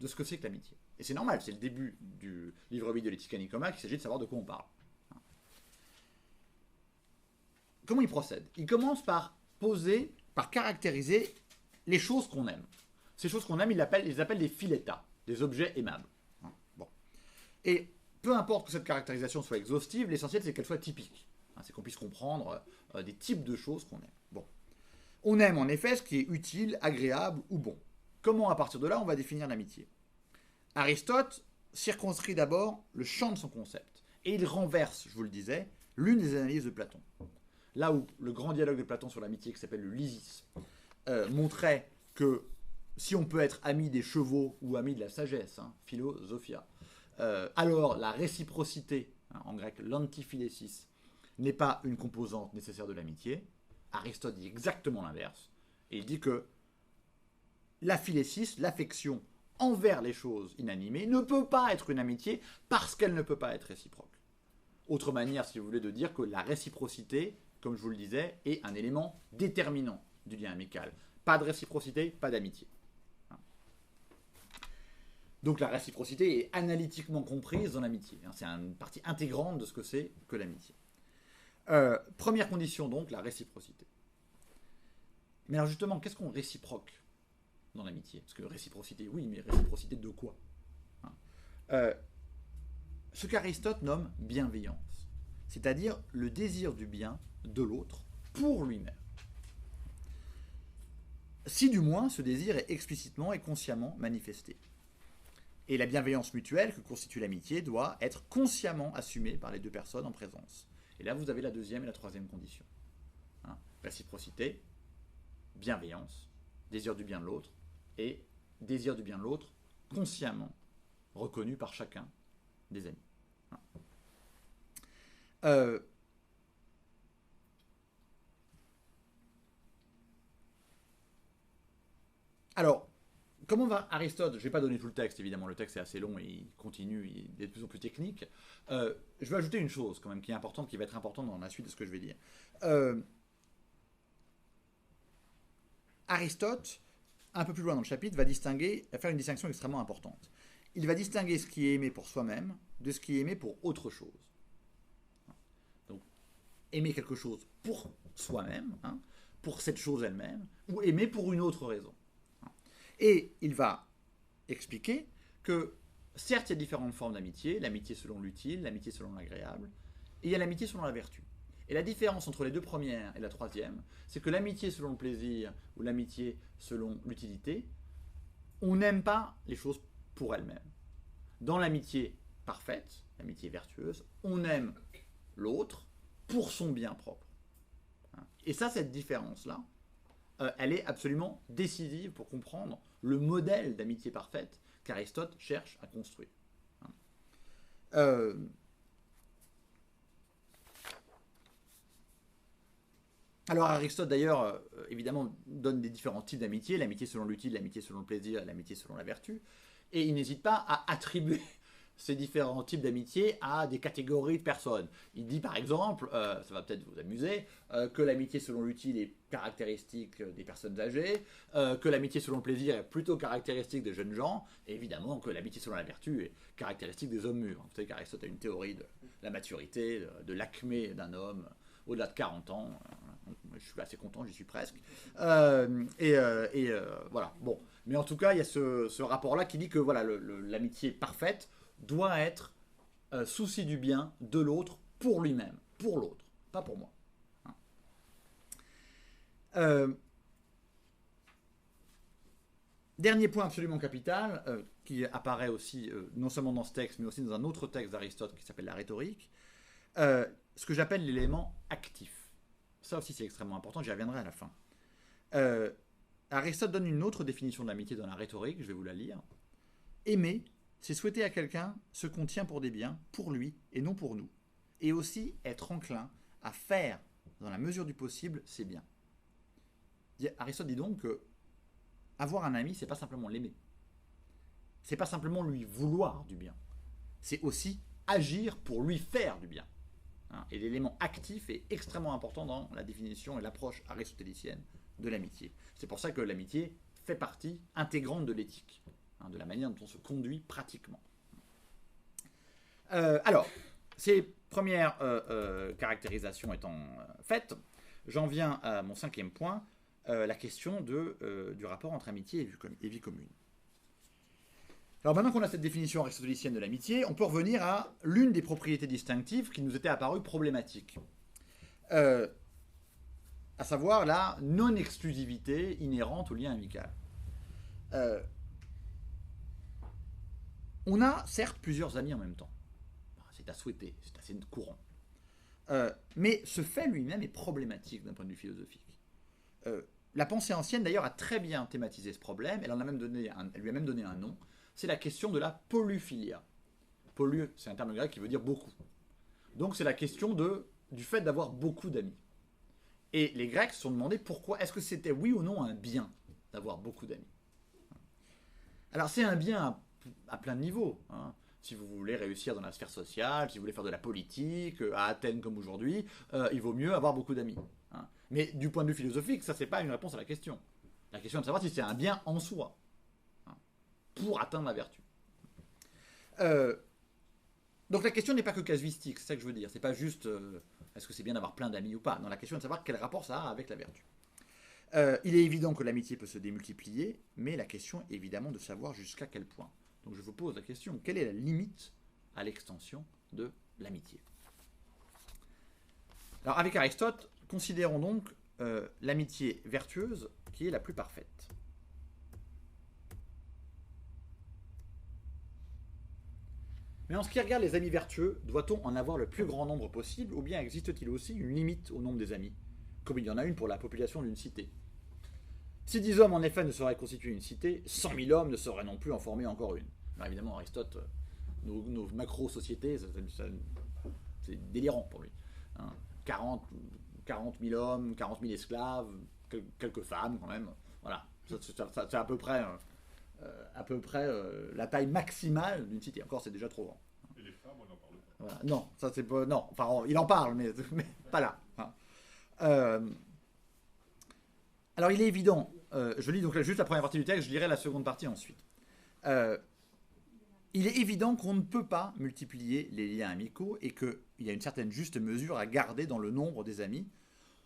de ce que c'est que l'amitié. Et c'est normal, c'est le début du livre 8 de l'Éthique à Nicomaque, il s'agit de savoir de quoi on parle. Comment il procède? Il commence par caractériser les choses qu'on aime. Ces choses qu'on aime, il les appelle des phileta, des objets aimables. Bon. Et peu importe que cette caractérisation soit exhaustive, l'essentiel c'est qu'elle soit typique. C'est qu'on puisse comprendre des types de choses qu'on aime. Bon. On aime en effet ce qui est utile, agréable ou bon. Comment à partir de là on va définir l'amitié? Aristote circonscrit d'abord le champ de son concept. Et il renverse, je vous le disais, l'une des analyses de Platon. Là où le grand dialogue de Platon sur l'amitié, qui s'appelle le Lysis, montrait que si on peut être ami des chevaux ou ami de la sagesse, philosophia, alors la réciprocité, en grec l'antiphilésis, n'est pas une composante nécessaire de l'amitié. Aristote dit exactement l'inverse. Et il dit que la philessis, l'affection envers les choses inanimées, ne peut pas être une amitié parce qu'elle ne peut pas être réciproque. Autre manière, si vous voulez, de dire que la réciprocité, comme je vous le disais, est un élément déterminant du lien amical. Pas de réciprocité, pas d'amitié. Donc la réciprocité est analytiquement comprise dans l'amitié. C'est une partie intégrante de ce que c'est que l'amitié. Première condition donc, la réciprocité. Mais alors justement, qu'est-ce qu'on réciproque dans l'amitié? Parce que réciprocité, oui, mais réciprocité de quoi? Ce qu'Aristote nomme bienveillance, c'est-à-dire le désir du bien de l'autre pour lui-même. Si du moins ce désir est explicitement et consciemment manifesté. Et la bienveillance mutuelle que constitue l'amitié doit être consciemment assumée par les deux personnes en présence. Et là, vous avez la deuxième et la troisième condition. Réciprocité, bienveillance, désir du bien de l'autre, et désir du bien de l'autre consciemment reconnu par chacun des amis. Alors, comment va Aristote? Je ne vais pas donner tout le texte, évidemment, le texte est assez long et il continue, il est de plus en plus technique. Je vais ajouter une chose quand même qui est importante, qui va être importante dans la suite de ce que je vais dire. Aristote, un peu plus loin dans le chapitre, va faire une distinction extrêmement importante. Il va distinguer ce qui est aimé pour soi-même de ce qui est aimé pour autre chose. Donc, aimer quelque chose pour soi-même, pour cette chose elle-même, ou aimer pour une autre raison. Et il va expliquer que, certes, il y a différentes formes d'amitié, l'amitié selon l'utile, l'amitié selon l'agréable, et il y a l'amitié selon la vertu. Et la différence entre les deux premières et la troisième, c'est que l'amitié selon le plaisir ou l'amitié selon l'utilité, on n'aime pas les choses pour elles-mêmes. Dans l'amitié parfaite, l'amitié vertueuse, on aime l'autre pour son bien propre. Et ça, cette différence-là, elle est absolument décisive pour comprendre le modèle d'amitié parfaite qu'Aristote cherche à construire. Alors Aristote d'ailleurs, évidemment, donne des différents types d'amitié, l'amitié selon l'utile, l'amitié selon le plaisir, l'amitié selon la vertu, et il n'hésite pas à attribuer ces différents types d'amitié à des catégories de personnes. Il dit par exemple, ça va peut-être vous amuser, que l'amitié selon l'utile est caractéristique des personnes âgées, que l'amitié selon le plaisir est plutôt caractéristique des jeunes gens, et évidemment que l'amitié selon la vertu est caractéristique des hommes mûrs. Vous savez qu'Aristote a une théorie de la maturité, de l'acmé d'un homme au-delà de 40 ans. Je suis assez content, j'y suis presque. Voilà. Bon. Mais en tout cas, il y a ce rapport-là qui dit que voilà, l'amitié parfaite doit être souci du bien de l'autre pour lui-même, pour l'autre, pas pour moi. Dernier point absolument capital, qui apparaît aussi non seulement dans ce texte, mais aussi dans un autre texte d'Aristote qui s'appelle la rhétorique, ce que j'appelle l'élément actif. Ça aussi c'est extrêmement important, j'y reviendrai à la fin. Aristote donne une autre définition de l'amitié dans la rhétorique, je vais vous la lire. Aimer, c'est souhaiter à quelqu'un ce qu'on tient pour des biens, pour lui et non pour nous. Et aussi être enclin à faire, dans la mesure du possible, ses biens. Aristote dit donc que avoir un ami, c'est pas simplement l'aimer. C'est pas simplement lui vouloir du bien. C'est aussi agir pour lui faire du bien. Et l'élément actif est extrêmement important dans la définition et l'approche aristotélicienne de l'amitié. C'est pour ça que l'amitié fait partie intégrante de l'éthique, de la manière dont on se conduit pratiquement. Alors, ces premières caractérisations étant faites, j'en viens à mon cinquième point, la question du rapport entre amitié et vie commune. Alors maintenant qu'on a cette définition aristotélicienne de l'amitié, on peut revenir à l'une des propriétés distinctives qui nous était apparue problématique. À savoir la non-exclusivité inhérente au lien amical. On a certes plusieurs amis en même temps. C'est à souhaiter, c'est assez courant. Mais ce fait lui-même est problématique d'un point de vue philosophique. La pensée ancienne d'ailleurs a très bien thématisé ce problème, elle lui a même donné un nom. C'est la question de la polyphilia. Poly, c'est un terme grec qui veut dire beaucoup. Donc c'est la question du fait d'avoir beaucoup d'amis. Et les Grecs se sont demandé pourquoi, est-ce que c'était oui ou non un bien d'avoir beaucoup d'amis. Alors c'est un bien à plein de niveaux. Hein. Si vous voulez réussir dans la sphère sociale, si vous voulez faire de la politique, à Athènes comme aujourd'hui, il vaut mieux avoir beaucoup d'amis. Hein. Mais du point de vue philosophique, ça c'est pas une réponse à la question. La question est de savoir si c'est un bien en soi, hein, pour atteindre la vertu. Donc la question n'est pas que casuistique, c'est ça que je veux dire. C'est pas juste est-ce que c'est bien d'avoir plein d'amis ou pas. Non, la question est de savoir quel rapport ça a avec la vertu. Il est évident que l'amitié peut se démultiplier, mais la question est évidemment de savoir jusqu'à quel point. Donc je vous pose la question, quelle est la limite à l'extension de l'amitié? Alors avec Aristote, considérons donc l'amitié vertueuse qui est la plus parfaite. Mais en ce qui regarde les amis vertueux, doit-on en avoir le plus grand nombre possible, ou bien existe-t-il aussi une limite au nombre des amis, comme il y en a une pour la population d'une cité? Si 10 hommes, en effet, ne sauraient constituer une cité, 100 000 hommes ne sauraient non plus en former encore une. Alors évidemment, Aristote, nos macro-sociétés, c'est délirant pour lui. Hein. 40 000 hommes, 40 000 esclaves, quelques femmes quand même. Voilà, c'est à peu près, la taille maximale d'une cité. Encore, c'est déjà trop grand. Et les femmes, on n'en parle pas. Voilà. Non, ça c'est pas... Non, enfin, il en parle, mais pas là. Hein. Alors, il est évident, je lis donc juste la première partie du texte, je lirai la seconde partie ensuite. Il est évident qu'on ne peut pas multiplier les liens amicaux et qu'il y a une certaine juste mesure à garder dans le nombre des amis,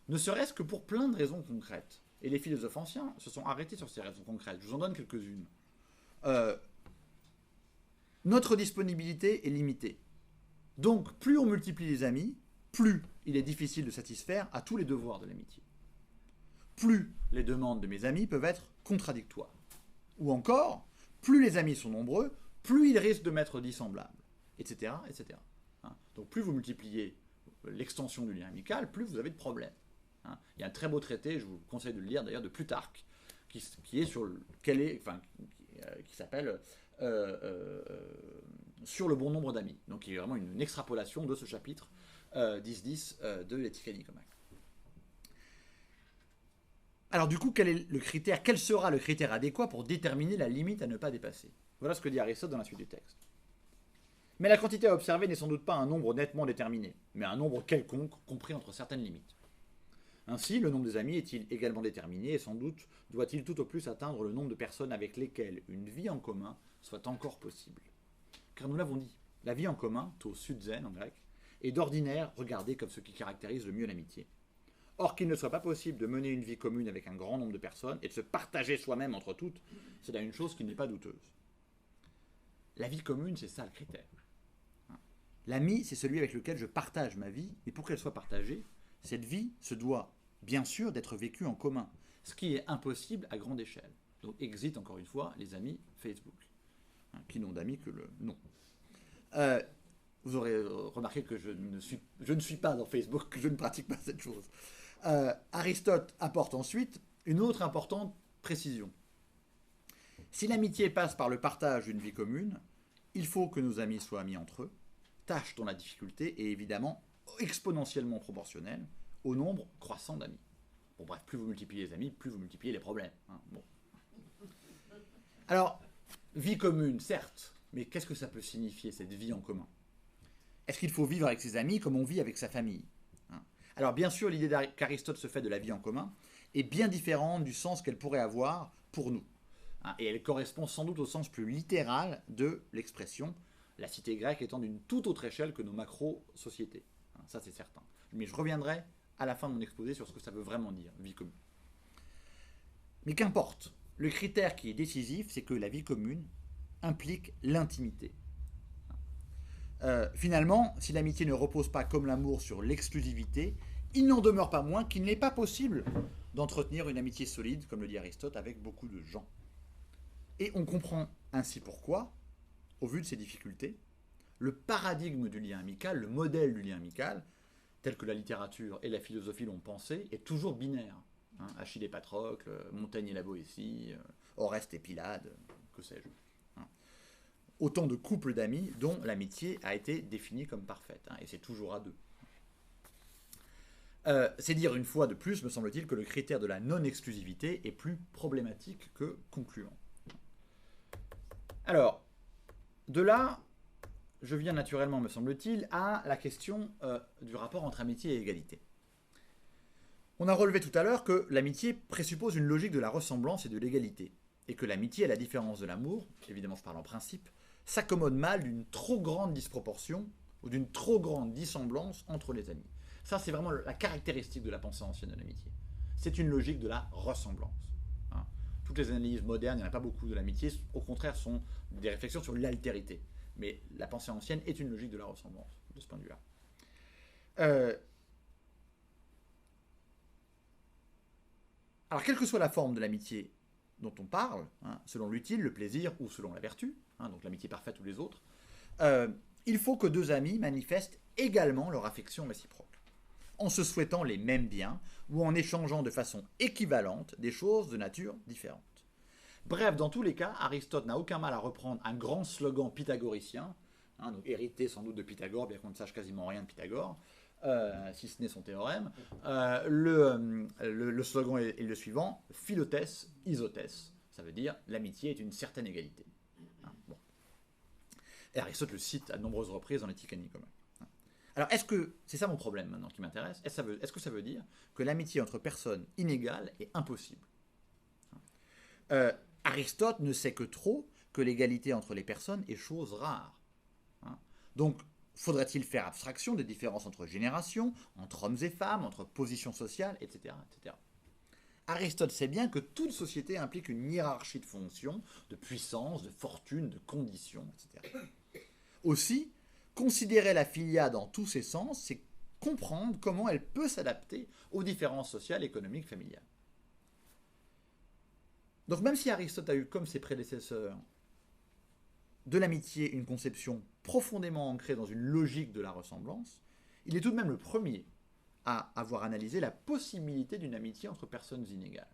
ne serait-ce que pour plein de raisons concrètes. Et les philosophes anciens se sont arrêtés sur ces raisons concrètes. Je vous en donne quelques-unes. Notre disponibilité est limitée. Donc, plus on multiplie les amis, plus il est difficile de satisfaire à tous les devoirs de l'amitié. Plus les demandes de mes amis peuvent être contradictoires. Ou encore, plus les amis sont nombreux, plus ils risquent de m'être dissemblables, etc. etc. Hein. Donc plus vous multipliez l'extension du lien amical, plus vous avez de problèmes. Hein. Il y a un très beau traité, je vous conseille de le lire d'ailleurs, de Plutarque, qui est sur qui s'appelle Sur le bon nombre d'amis. Donc il y a vraiment une extrapolation de ce chapitre 10-10 de l'Éthique Nicomaque. Alors du coup, quel sera le critère adéquat pour déterminer la limite à ne pas dépasser? Voilà ce que dit Aristote dans la suite du texte. Mais la quantité à observer n'est sans doute pas un nombre nettement déterminé, mais un nombre quelconque compris entre certaines limites. Ainsi, le nombre des amis est-il également déterminé et sans doute doit-il tout au plus atteindre le nombre de personnes avec lesquelles une vie en commun soit encore possible. Car nous l'avons dit, la vie en commun, to sudzen en grec, est d'ordinaire regardée comme ce qui caractérise le mieux l'amitié. Or, qu'il ne soit pas possible de mener une vie commune avec un grand nombre de personnes et de se partager soi-même entre toutes, c'est là une chose qui n'est pas douteuse. La vie commune, c'est ça le critère. L'ami, c'est celui avec lequel je partage ma vie, et pour qu'elle soit partagée, cette vie se doit, bien sûr, d'être vécue en commun, ce qui est impossible à grande échelle. Donc, exit encore une fois les amis Facebook, qui n'ont d'amis que le nom. Vous aurez remarqué que je ne suis pas dans Facebook, que je ne pratique pas cette chose. Aristote apporte ensuite une autre importante précision. Si l'amitié passe par le partage d'une vie commune, il faut que nos amis soient amis entre eux, tâche dont la difficulté est évidemment exponentiellement proportionnelle au nombre croissant d'amis. Bon bref, plus vous multipliez les amis, plus vous multipliez les problèmes. Hein, bon. Alors, vie commune, certes, mais qu'est-ce que ça peut signifier, cette vie en commun? Est-ce qu'il faut vivre avec ses amis comme on vit avec sa famille? Alors bien sûr, l'idée qu'Aristote se fait de la vie en commun est bien différente du sens qu'elle pourrait avoir pour nous. Et elle correspond sans doute au sens plus littéral de l'expression, la cité grecque étant d'une toute autre échelle que nos macro-sociétés. Ça c'est certain. Mais je reviendrai à la fin de mon exposé sur ce que ça veut vraiment dire, vie commune. Mais qu'importe, le critère qui est décisif, c'est que la vie commune implique l'intimité. Finalement, si l'amitié ne repose pas comme l'amour sur l'exclusivité, il n'en demeure pas moins qu'il n'est pas possible d'entretenir une amitié solide, comme le dit Aristote, avec beaucoup de gens. Et on comprend ainsi pourquoi, au vu de ces difficultés, le paradigme du lien amical, le modèle du lien amical, tel que la littérature et la philosophie l'ont pensé, est toujours binaire. Achille et Patrocle, Montaigne et la Boétie, Oreste et Pylade, que sais-je. Autant de couples d'amis dont l'amitié a été définie comme parfaite. Et c'est toujours à deux. C'est dire une fois de plus, me semble-t-il, que le critère de la non-exclusivité est plus problématique que concluant. Alors, de là, je viens naturellement, me semble-t-il, à la question du rapport entre amitié et égalité. On a relevé tout à l'heure que l'amitié présuppose une logique de la ressemblance et de l'égalité, et que l'amitié, à la différence de l'amour, évidemment je parle en principe, s'accommode mal d'une trop grande disproportion ou d'une trop grande dissemblance entre les amis. Ça, c'est vraiment la caractéristique de la pensée ancienne de l'amitié. C'est une logique de la ressemblance. Hein. Toutes les analyses modernes, il n'y en a pas beaucoup de l'amitié, au contraire, sont des réflexions sur l'altérité. Mais la pensée ancienne est une logique de la ressemblance, de ce point de vue-là. Alors, quelle que soit la forme de l'amitié dont on parle, hein, selon l'utile, le plaisir ou selon la vertu, hein, donc l'amitié parfaite ou les autres, il faut que deux amis manifestent également leur affection réciproque, en se souhaitant les mêmes biens ou en échangeant de façon équivalente des choses de nature différente. Bref, dans tous les cas, Aristote n'a aucun mal à reprendre un grand slogan pythagoricien, hein, donc hérité sans doute de Pythagore, bien qu'on ne sache quasiment rien de Pythagore, si ce n'est son théorème. Le slogan est le suivant, philothèse, isothèse, ça veut dire l'amitié est une certaine égalité. Hein, bon. Et Aristote le cite à de nombreuses reprises dans l'Éthique à Nicomède. Alors, c'est ça mon problème maintenant qui m'intéresse, est-ce que ça veut dire que l'amitié entre personnes inégales est impossible? Aristote ne sait que trop que l'égalité entre les personnes est chose rare. Hein. Donc, faudrait-il faire abstraction des différences entre générations, entre hommes et femmes, entre positions sociales, etc., etc. Aristote sait bien que toute société implique une hiérarchie de fonctions, de puissance, de fortune, de conditions, etc. Aussi, considérer la filia dans tous ses sens, c'est comprendre comment elle peut s'adapter aux différences sociales, économiques, familiales. Donc même si Aristote a eu, comme ses prédécesseurs, de l'amitié une conception profondément ancrée dans une logique de la ressemblance, il est tout de même le premier à avoir analysé la possibilité d'une amitié entre personnes inégales,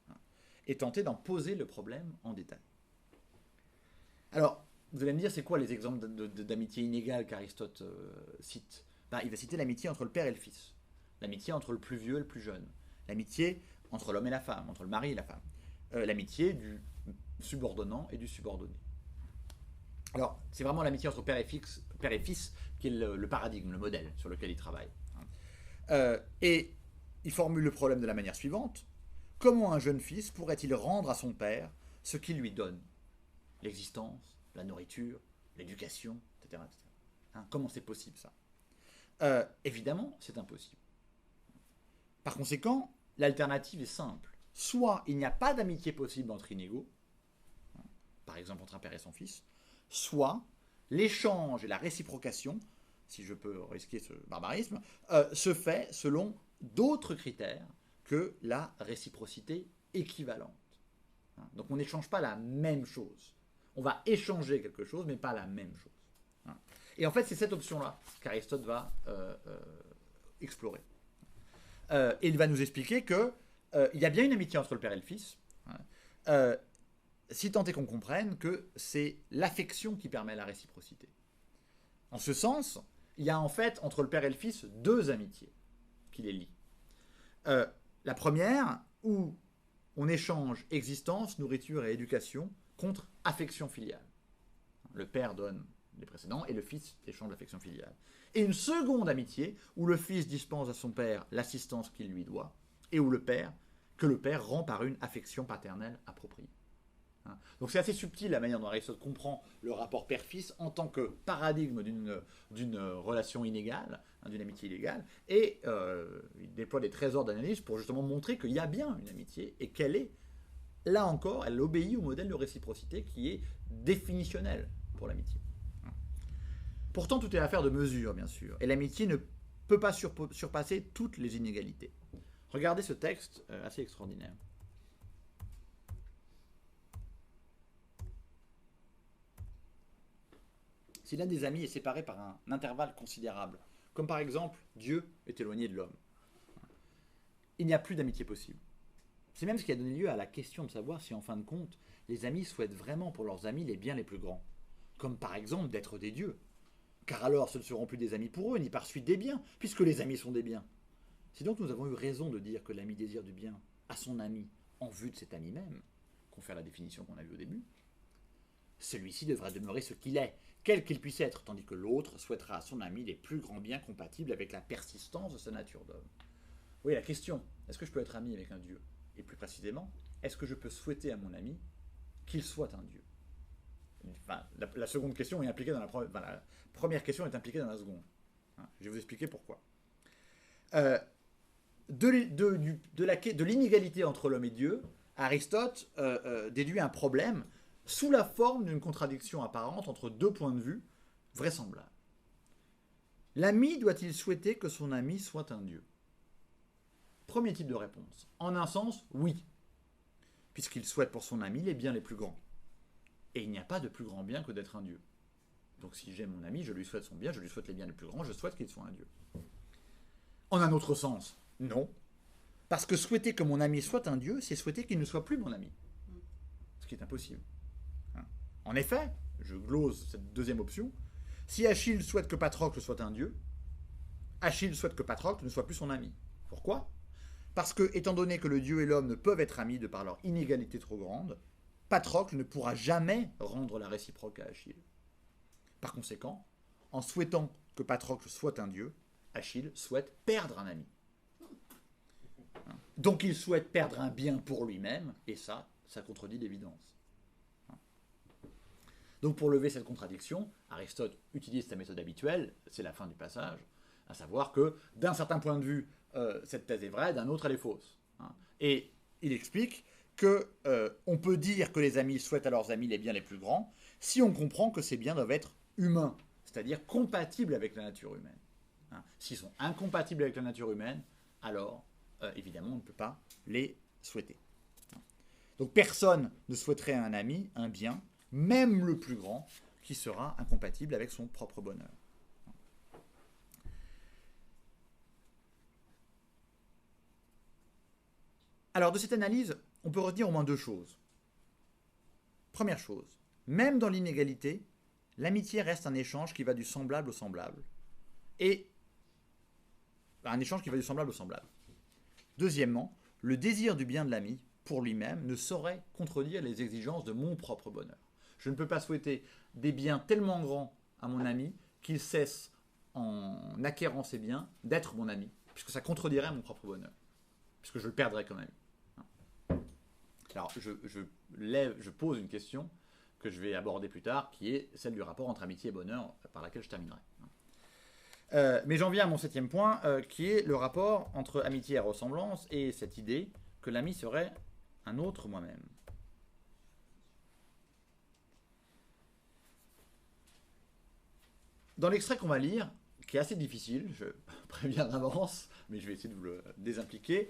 hein, et tenté d'en poser le problème en détail. Alors, vous allez me dire, c'est quoi les exemples d'amitié inégale qu'Aristote cite? Il va citer l'amitié entre le père et le fils, l'amitié entre le plus vieux et le plus jeune, l'amitié entre l'homme et la femme, entre le mari et la femme, l'amitié du subordonnant et du subordonné. Alors, c'est vraiment l'amitié entre père et fils qui est le paradigme, le modèle sur lequel il travaille. Et il formule le problème de la manière suivante. Comment un jeune fils pourrait-il rendre à son père ce qu'il lui donne? L'existence, la nourriture, l'éducation, etc. etc. Hein, comment c'est possible ça? Évidemment, c'est impossible. Par conséquent, l'alternative est simple. Soit il n'y a pas d'amitié possible entre inégaux, hein, par exemple entre un père et son fils, soit l'échange et la réciprocation, si je peux risquer ce barbarisme, se fait selon d'autres critères que la réciprocité équivalente. Hein, donc on n'échange pas la même chose. On va échanger quelque chose, mais pas la même chose. Hein. Et en fait, c'est cette option-là qu'Aristote va explorer. Et il va nous expliquer que il y a bien une amitié entre le père et le fils, hein, si tant est qu'on comprenne que c'est l'affection qui permet la réciprocité. En ce sens, il y a en fait entre le père et le fils deux amitiés qui les lient. La première, où on échange existence, nourriture et éducation contre affection filiale. Le père donne les précédents et le fils échange l'affection filiale. Et une seconde amitié où le fils dispense à son père l'assistance qu'il lui doit et où le père rend par une affection paternelle appropriée. Hein. Donc c'est assez subtil la manière dont Aristote comprend le rapport père-fils en tant que paradigme d'une relation inégale, hein, d'une amitié illégale, et il déploie des trésors d'analyse pour justement montrer qu'il y a bien une amitié et qu'elle est, là encore, elle obéit au modèle de réciprocité qui est définitionnel pour l'amitié. Pourtant, tout est affaire de mesure, bien sûr, et l'amitié ne peut pas surpasser toutes les inégalités. Regardez ce texte assez extraordinaire. Si l'un des amis est séparé par un intervalle considérable, comme par exemple Dieu est éloigné de l'homme, il n'y a plus d'amitié possible. C'est même ce qui a donné lieu à la question de savoir si en fin de compte, les amis souhaitent vraiment pour leurs amis les biens les plus grands, comme par exemple d'être des dieux. Car alors ce ne seront plus des amis pour eux, ni par suite des biens, puisque les amis sont des biens. Si donc nous avons eu raison de dire que l'ami désire du bien à son ami en vue de cet ami même, confère la définition qu'on a vue au début, celui-ci devra demeurer ce qu'il est, quel qu'il puisse être, tandis que l'autre souhaitera à son ami les plus grands biens compatibles avec la persistance de sa nature d'homme. Oui, la question, est-ce que je peux être ami avec un Dieu? Et plus précisément, est-ce que je peux souhaiter à mon ami qu'il soit un Dieu? Enfin, la seconde question est impliquée dans la première. Enfin, la première question est impliquée dans la seconde. Je vais vous expliquer pourquoi. De l'inégalité entre l'homme et Dieu, Aristote déduit un problème sous la forme d'une contradiction apparente entre deux points de vue vraisemblables. L'ami doit-il souhaiter que son ami soit un Dieu? Premier type de réponse. En un sens, oui, puisqu'il souhaite pour son ami les biens les plus grands. Et il n'y a pas de plus grand bien que d'être un Dieu. Donc si j'aime mon ami, je lui souhaite son bien, je lui souhaite les biens les plus grands, je souhaite qu'il soit un Dieu. En un autre sens, non. Parce que souhaiter que mon ami soit un Dieu, c'est souhaiter qu'il ne soit plus mon ami. Ce qui est impossible. En effet, je glose cette deuxième option, si Achille souhaite que Patrocle soit un Dieu, Achille souhaite que Patrocle ne soit plus son ami. Pourquoi? Parce que, étant donné que le Dieu et l'homme ne peuvent être amis de par leur inégalité trop grande, Patrocle ne pourra jamais rendre la réciproque à Achille. Par conséquent, en souhaitant que Patrocle soit un Dieu, Achille souhaite perdre un ami. Donc il souhaite perdre un bien pour lui-même, et ça contredit l'évidence. Donc pour lever cette contradiction, Aristote utilise sa méthode habituelle, c'est la fin du passage, à savoir que d'un certain point de vue, cette thèse est vraie, d'un autre elle est fausse. Et il explique qu'on peut dire que les amis souhaitent à leurs amis les biens les plus grands si on comprend que ces biens doivent être humains, c'est-à-dire compatibles avec la nature humaine. S'ils sont incompatibles avec la nature humaine, alors évidemment on ne peut pas les souhaiter. Donc personne ne souhaiterait à un ami un bien, même le plus grand, qui sera incompatible avec son propre bonheur. Alors de cette analyse, on peut retenir au moins deux choses. Première chose, même dans l'inégalité, l'amitié reste un échange qui va du semblable au semblable. Et un échange qui va du semblable au semblable. Deuxièmement, le désir du bien de l'ami, pour lui-même, ne saurait contredire les exigences de mon propre bonheur. Je ne peux pas souhaiter des biens tellement grands à mon ami qu'il cesse, en acquérant ces biens, d'être mon ami, puisque ça contredirait mon propre bonheur, puisque je le perdrais comme ami. Alors, je pose une question que je vais aborder plus tard, qui est celle du rapport entre amitié et bonheur, par laquelle je terminerai. Mais j'en viens à mon septième point, qui est le rapport entre amitié et ressemblance, et cette idée que l'ami serait un autre moi-même. Dans l'extrait qu'on va lire, qui est assez difficile, je préviens d'avance, mais je vais essayer de vous le désimpliquer,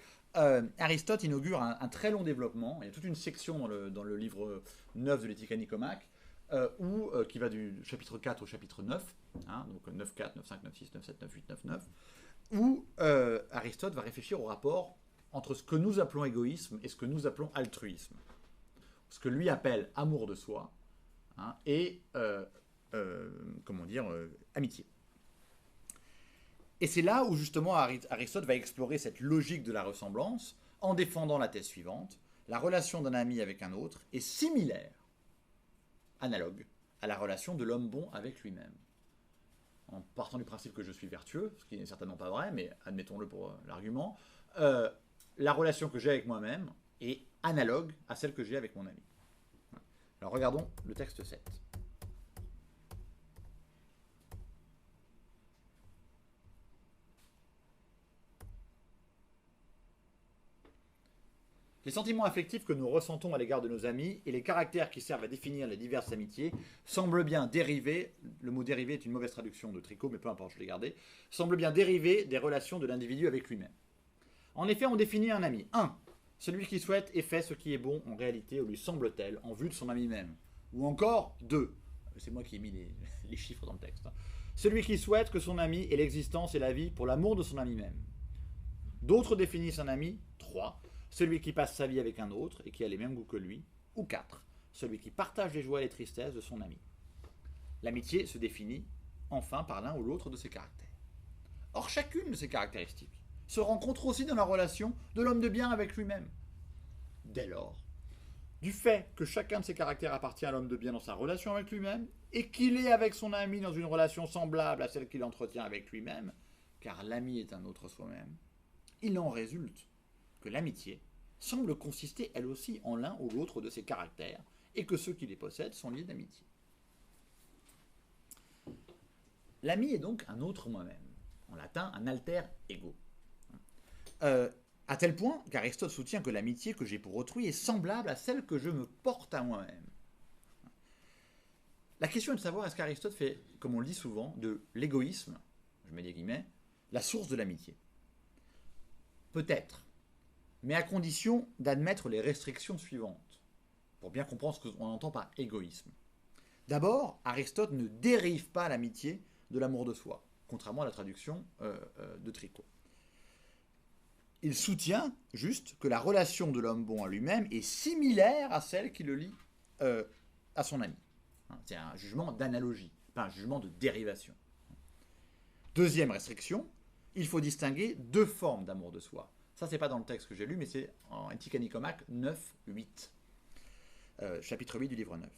Aristote inaugure un très long développement. Il y a toute une section dans le livre 9 de l'Éthique à Nicomaque, qui va du chapitre 4 au chapitre 9, donc 9.4, 9.5, 9.6, 9.7, 9.8, 9.9, où Aristote va réfléchir au rapport entre ce que nous appelons égoïsme et ce que nous appelons altruisme. Ce que lui appelle amour de soi et amitié. Et c'est là où justement Aristote va explorer cette logique de la ressemblance en défendant la thèse suivante: la relation d'un ami avec un autre est similaire, analogue, à la relation de l'homme bon avec lui-même. En partant du principe que je suis vertueux, ce qui n'est certainement pas vrai, mais admettons-le pour l'argument, la relation que j'ai avec moi-même est analogue à celle que j'ai avec mon ami. Alors regardons le texte 7. Les sentiments affectifs que nous ressentons à l'égard de nos amis et les caractères qui servent à définir les diverses amitiés semblent bien dériver, le mot dérivé est une mauvaise traduction de Tricot, mais peu importe, je l'ai gardé, semblent bien dériver des relations de l'individu avec lui-même. En effet, on définit un ami. 1. Celui qui souhaite et fait ce qui est bon en réalité ou lui semble tel, en vue de son ami même. Ou encore 2. C'est moi qui ai mis les chiffres dans le texte. Celui qui souhaite que son ami ait l'existence et la vie pour l'amour de son ami même. D'autres définissent un ami. 3. Celui qui passe sa vie avec un autre et qui a les mêmes goûts que lui. Ou 4. Celui qui partage les joies et les tristesses de son ami. L'amitié se définit enfin par l'un ou l'autre de ces caractères. Or, chacune de ces caractéristiques se rencontre aussi dans la relation de l'homme de bien avec lui-même. Dès lors, du fait que chacun de ces caractères appartient à l'homme de bien dans sa relation avec lui-même, et qu'il est avec son ami dans une relation semblable à celle qu'il entretient avec lui-même, car l'ami est un autre soi-même, il en résulte que l'amitié semble consister elle aussi en l'un ou l'autre de ces caractères, et que ceux qui les possèdent sont liés d'amitié. L'ami est donc un autre moi-même, en latin un alter ego. À tel point qu'Aristote soutient que l'amitié que j'ai pour autrui est semblable à celle que je me porte à moi-même. La question est de savoir est-ce qu'Aristote fait, comme on le dit souvent, de l'égoïsme, je mets des guillemets, la source de l'amitié. Peut-être, mais à condition d'admettre les restrictions suivantes, pour bien comprendre ce qu'on entend par égoïsme. D'abord, Aristote ne dérive pas l'amitié de l'amour de soi, contrairement à la traduction de Tricot. Il soutient juste que la relation de l'homme bon à lui-même est similaire à celle qui le lie à son ami. C'est un jugement d'analogie, pas un jugement de dérivation. Deuxième restriction, il faut distinguer deux formes d'amour de soi. Ça, c'est pas dans le texte que j'ai lu, mais c'est en Éthique à Nicomaque 9, 8. Chapitre 8 du livre 9.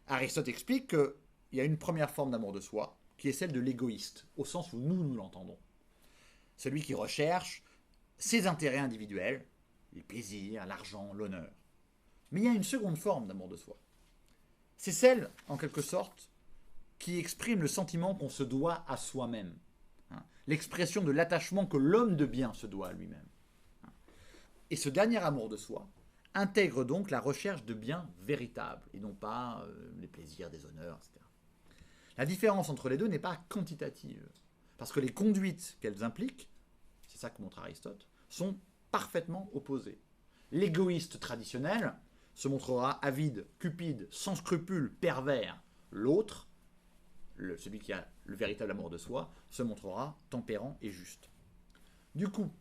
Aristote explique qu'il y a une première forme d'amour de soi, qui est celle de l'égoïste, au sens où nous l'entendons. Celui qui recherche ses intérêts individuels, les plaisirs, l'argent, l'honneur. Mais il y a une seconde forme d'amour de soi. C'est celle, en quelque sorte, qui exprime le sentiment qu'on se doit à soi-même. L'expression de l'attachement que l'homme de bien se doit à lui-même. Et ce dernier amour de soi intègre donc la recherche de biens véritables, et non pas les plaisirs, des honneurs, etc. La différence entre les deux n'est pas quantitative, parce que les conduites qu'elles impliquent, c'est ça que montre Aristote, sont parfaitement opposées. L'égoïste traditionnel se montrera avide, cupide, sans scrupules, pervers. L'autre, celui qui a le véritable amour de soi, se montrera tempérant et juste. Du coup,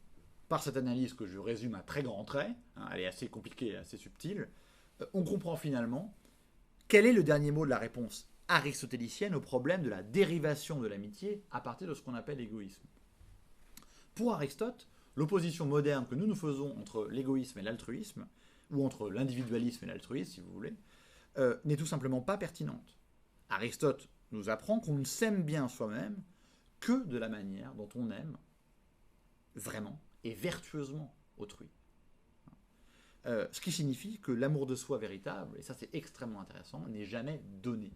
par cette analyse que je résume à très grands traits, elle est assez compliquée et assez subtile, on comprend finalement quel est le dernier mot de la réponse aristotélicienne au problème de la dérivation de l'amitié à partir de ce qu'on appelle l'égoïsme. Pour Aristote, l'opposition moderne que nous faisons entre l'égoïsme et l'altruisme, ou entre l'individualisme et l'altruisme, si vous voulez, n'est tout simplement pas pertinente. Aristote nous apprend qu'on ne s'aime bien soi-même que de la manière dont on aime vraiment et vertueusement autrui. Ce qui signifie que l'amour de soi véritable, et ça c'est extrêmement intéressant, n'est jamais donné.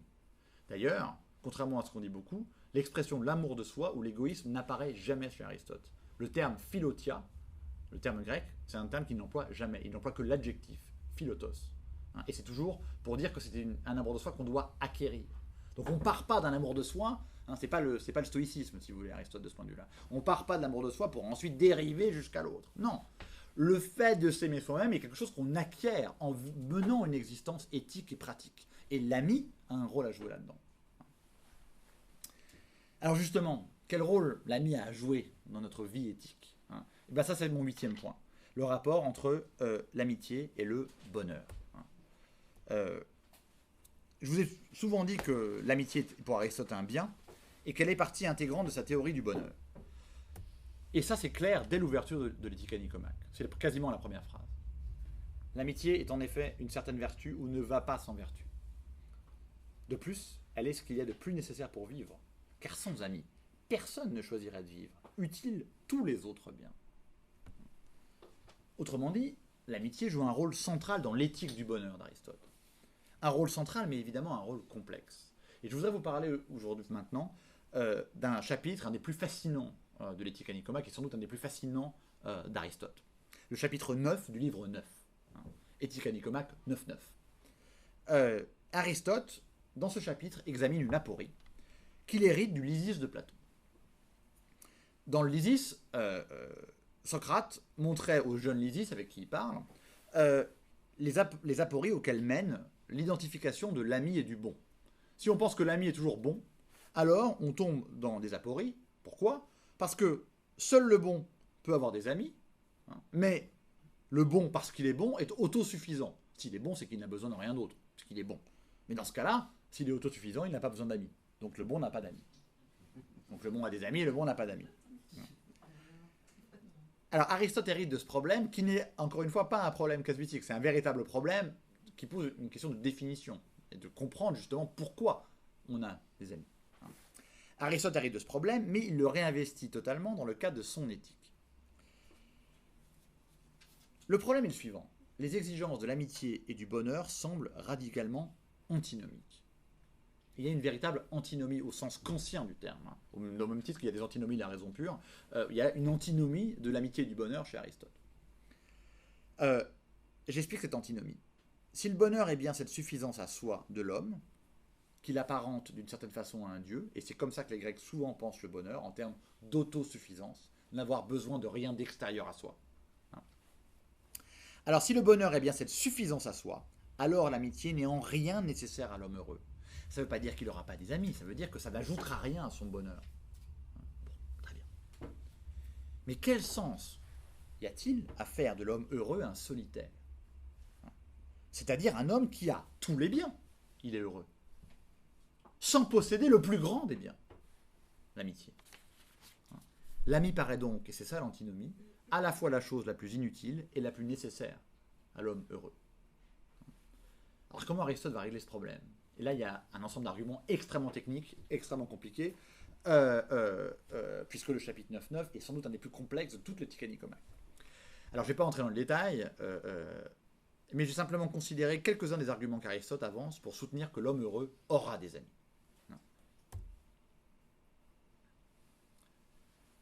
D'ailleurs, contrairement à ce qu'on dit beaucoup, l'expression l'amour de soi ou l'égoïsme n'apparaît jamais chez Aristote. Le terme philotia, le terme grec, c'est un terme qu'il n'emploie jamais. Il n'emploie que l'adjectif, philotos. Et c'est toujours pour dire que c'est un amour de soi qu'on doit acquérir. Donc on ne part pas d'un amour de soi, c'est pas le stoïcisme, si vous voulez, Aristote, de ce point de vue-là. On ne part pas de l'amour de soi pour ensuite dériver jusqu'à l'autre. Non. Le fait de s'aimer soi-même est quelque chose qu'on acquiert en menant une existence éthique et pratique. Et l'ami a un rôle à jouer là-dedans. Alors justement, quel rôle l'ami a à jouer dans notre vie éthique ? Et bien ça, c'est mon 8e point. Le rapport entre l'amitié et le bonheur. Je vous ai souvent dit que l'amitié est pour Aristote un bien et qu'elle est partie intégrante de sa théorie du bonheur. Et ça, c'est clair dès l'ouverture de l'Éthique à Nicomaque. C'est quasiment la première phrase. L'amitié est en effet une certaine vertu ou ne va pas sans vertu. De plus, elle est ce qu'il y a de plus nécessaire pour vivre. Car sans amis, personne ne choisirait de vivre. Utile tous les autres biens. Autrement dit, l'amitié joue un rôle central dans l'éthique du bonheur d'Aristote. Un rôle central, mais évidemment un rôle complexe. Et je voudrais vous parler aujourd'hui, maintenant, d'un chapitre, un des plus fascinants de l'Éthique à Nicomaque, qui est sans doute un des plus fascinants d'Aristote. Le chapitre 9 du livre 9. Éthique à Nicomaque 9.9. Aristote, dans ce chapitre, examine une aporie qu'il hérite du Lysis de Platon. Dans le Lysis, Socrate montrait au jeune Lysis, avec qui il parle, les apories auxquelles mène l'identification de l'ami et du bon. Si on pense que l'ami est toujours bon, alors on tombe dans des apories. Pourquoi ? Parce que seul le bon peut avoir des amis, mais le bon, parce qu'il est bon, est autosuffisant. S'il est bon, c'est qu'il n'a besoin de rien d'autre, parce qu'il est bon. Mais dans ce cas-là, s'il est autosuffisant, il n'a pas besoin d'amis. Donc le bon n'a pas d'amis. Donc le bon a des amis et le bon n'a pas d'amis. Alors Aristote hérite de ce problème qui n'est encore une fois pas un problème casuistique, c'est un véritable problème qui pose une question de définition et de comprendre justement pourquoi on a des amis. Aristote hérite de ce problème, mais il le réinvestit totalement dans le cadre de son éthique. Le problème est le suivant. Les exigences de l'amitié et du bonheur semblent radicalement antinomiques. Il y a une véritable antinomie au sens kantien du terme. Au même titre qu'il y a des antinomies de la raison pure, il y a une antinomie de l'amitié et du bonheur chez Aristote. J'explique cette antinomie. Si le bonheur est bien cette suffisance à soi de l'homme, qu'il apparente d'une certaine façon à un dieu, et c'est comme ça que les Grecs souvent pensent le bonheur, en termes d'autosuffisance, n'avoir besoin de rien d'extérieur à soi. Alors si le bonheur est bien cette suffisance à soi, alors l'amitié n'est en rien nécessaire à l'homme heureux. Ça ne veut pas dire qu'il n'aura pas des amis, ça veut dire que ça n'ajoutera rien à son bonheur. Bon, très bien. Mais quel sens y a-t-il à faire de l'homme heureux un solitaire? C'est-à-dire un homme qui a tous les biens, il est heureux, sans posséder le plus grand des biens, l'amitié. L'ami paraît donc, et c'est ça l'antinomie, à la fois la chose la plus inutile et la plus nécessaire à l'homme heureux. Alors comment Aristote va régler ce problème? Et là, il y a un ensemble d'arguments extrêmement techniques, extrêmement compliqués, puisque le chapitre 9.9 est sans doute un des plus complexes de toute l'éthique nicomaque. Alors, je ne vais pas entrer dans le détail, mais je vais simplement considérer quelques-uns des arguments qu'Aristote avance pour soutenir que l'homme heureux aura des amis.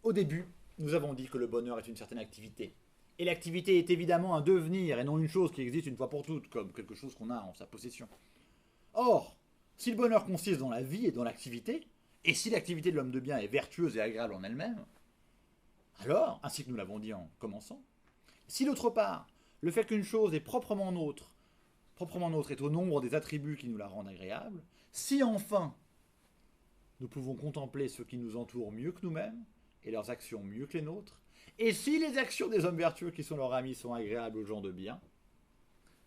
Au début, nous avons dit que le bonheur est une certaine activité. Et l'activité est évidemment un devenir et non une chose qui existe une fois pour toutes, comme quelque chose qu'on a en sa possession. Or, si le bonheur consiste dans la vie et dans l'activité, et si l'activité de l'homme de bien est vertueuse et agréable en elle-même, alors, ainsi que nous l'avons dit en commençant, si d'autre part, le fait qu'une chose est proprement nôtre est au nombre des attributs qui nous la rendent agréable, si enfin nous pouvons contempler ceux qui nous entourent mieux que nous-mêmes, et leurs actions mieux que les nôtres, et si les actions des hommes vertueux qui sont leurs amis sont agréables aux gens de bien,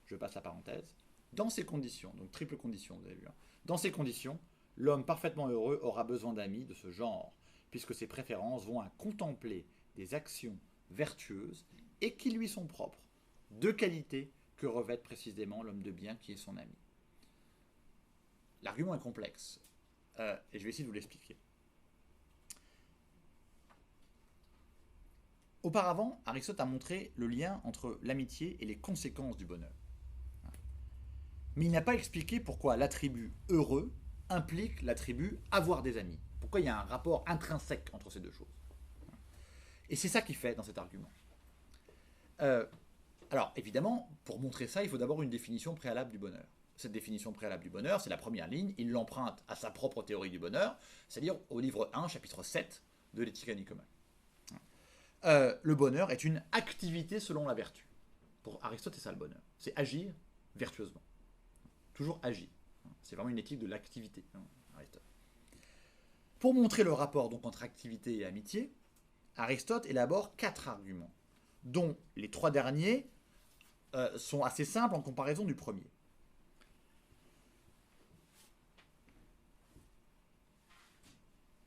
je passe la parenthèse, dans ces conditions, donc triple condition, vous avez vu, dans ces conditions, l'homme parfaitement heureux aura besoin d'amis de ce genre, puisque ses préférences vont à contempler des actions vertueuses et qui lui sont propres, deux qualités que revêt précisément l'homme de bien qui est son ami. L'argument est complexe, et je vais essayer de vous l'expliquer. Auparavant, Aristote a montré le lien entre l'amitié et les conséquences du bonheur. Mais il n'a pas expliqué pourquoi l'attribut heureux implique l'attribut avoir des amis. Pourquoi il y a un rapport intrinsèque entre ces deux choses. Et c'est ça qu'il fait dans cet argument. Alors, évidemment, pour montrer ça, il faut d'abord une définition préalable du bonheur. Cette définition préalable du bonheur, c'est la première ligne, il l'emprunte à sa propre théorie du bonheur, c'est-à-dire au livre 1, chapitre 7 de l'Éthique nicomaque. Le bonheur est une activité selon la vertu. Pour Aristote, c'est ça le bonheur. C'est agir vertueusement. Toujours agir. C'est vraiment une éthique de l'activité, Aristote. Pour montrer le rapport donc, entre activité et amitié, Aristote élabore 4 arguments, dont les 3 derniers sont assez simples en comparaison du premier.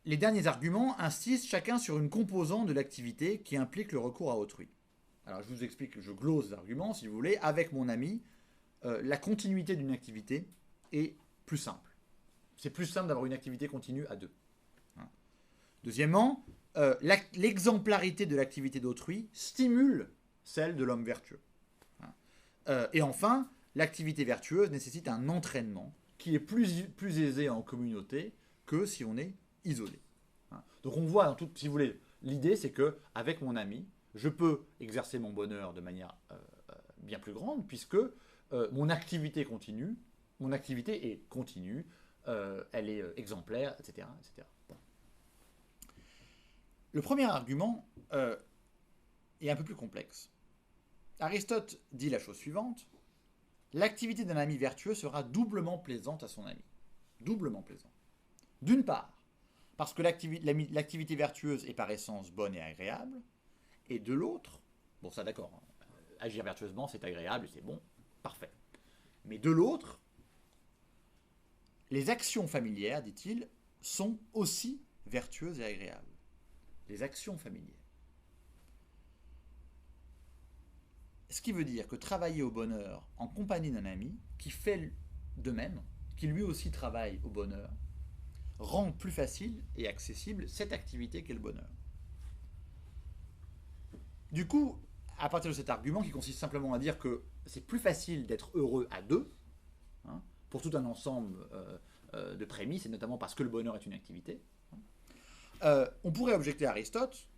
Les derniers arguments insistent chacun sur une composante de l'activité qui implique le recours à autrui. Alors je vous explique, je glose les arguments si vous voulez. Avec mon ami, la continuité d'une activité est plus simple. C'est plus simple d'avoir une activité continue à deux. Deuxièmement, l'exemplarité de l'activité d'autrui stimule celle de l'homme vertueux. Et enfin, l'activité vertueuse nécessite un entraînement qui est plus aisé en communauté que si on est isolé. Donc on voit, si vous voulez, l'idée c'est que avec mon ami, je peux exercer mon bonheur de manière bien plus grande puisque mon activité continue, est continue, elle est exemplaire, etc. etc. Bon. Le premier argument est un peu plus complexe. Aristote dit la chose suivante: l'activité d'un ami vertueux sera doublement plaisante à son ami. Doublement plaisante. D'une part, parce que l'activité vertueuse est par essence bonne et agréable, et de l'autre, bon ça d'accord, agir vertueusement c'est agréable et c'est bon, parfait. Mais de l'autre, les actions familières, dit-il, sont aussi vertueuses et agréables. Les actions familières. Ce qui veut dire que travailler au bonheur en compagnie d'un ami qui fait de même, qui lui aussi travaille au bonheur, rend plus facile et accessible cette activité qu'est le bonheur. Du coup, à partir de cet argument qui consiste simplement à dire que c'est plus facile d'être heureux à deux, hein, pour tout un ensemble de prémices, et notamment parce que le bonheur est une activité, on pourrait objecter à Aristote,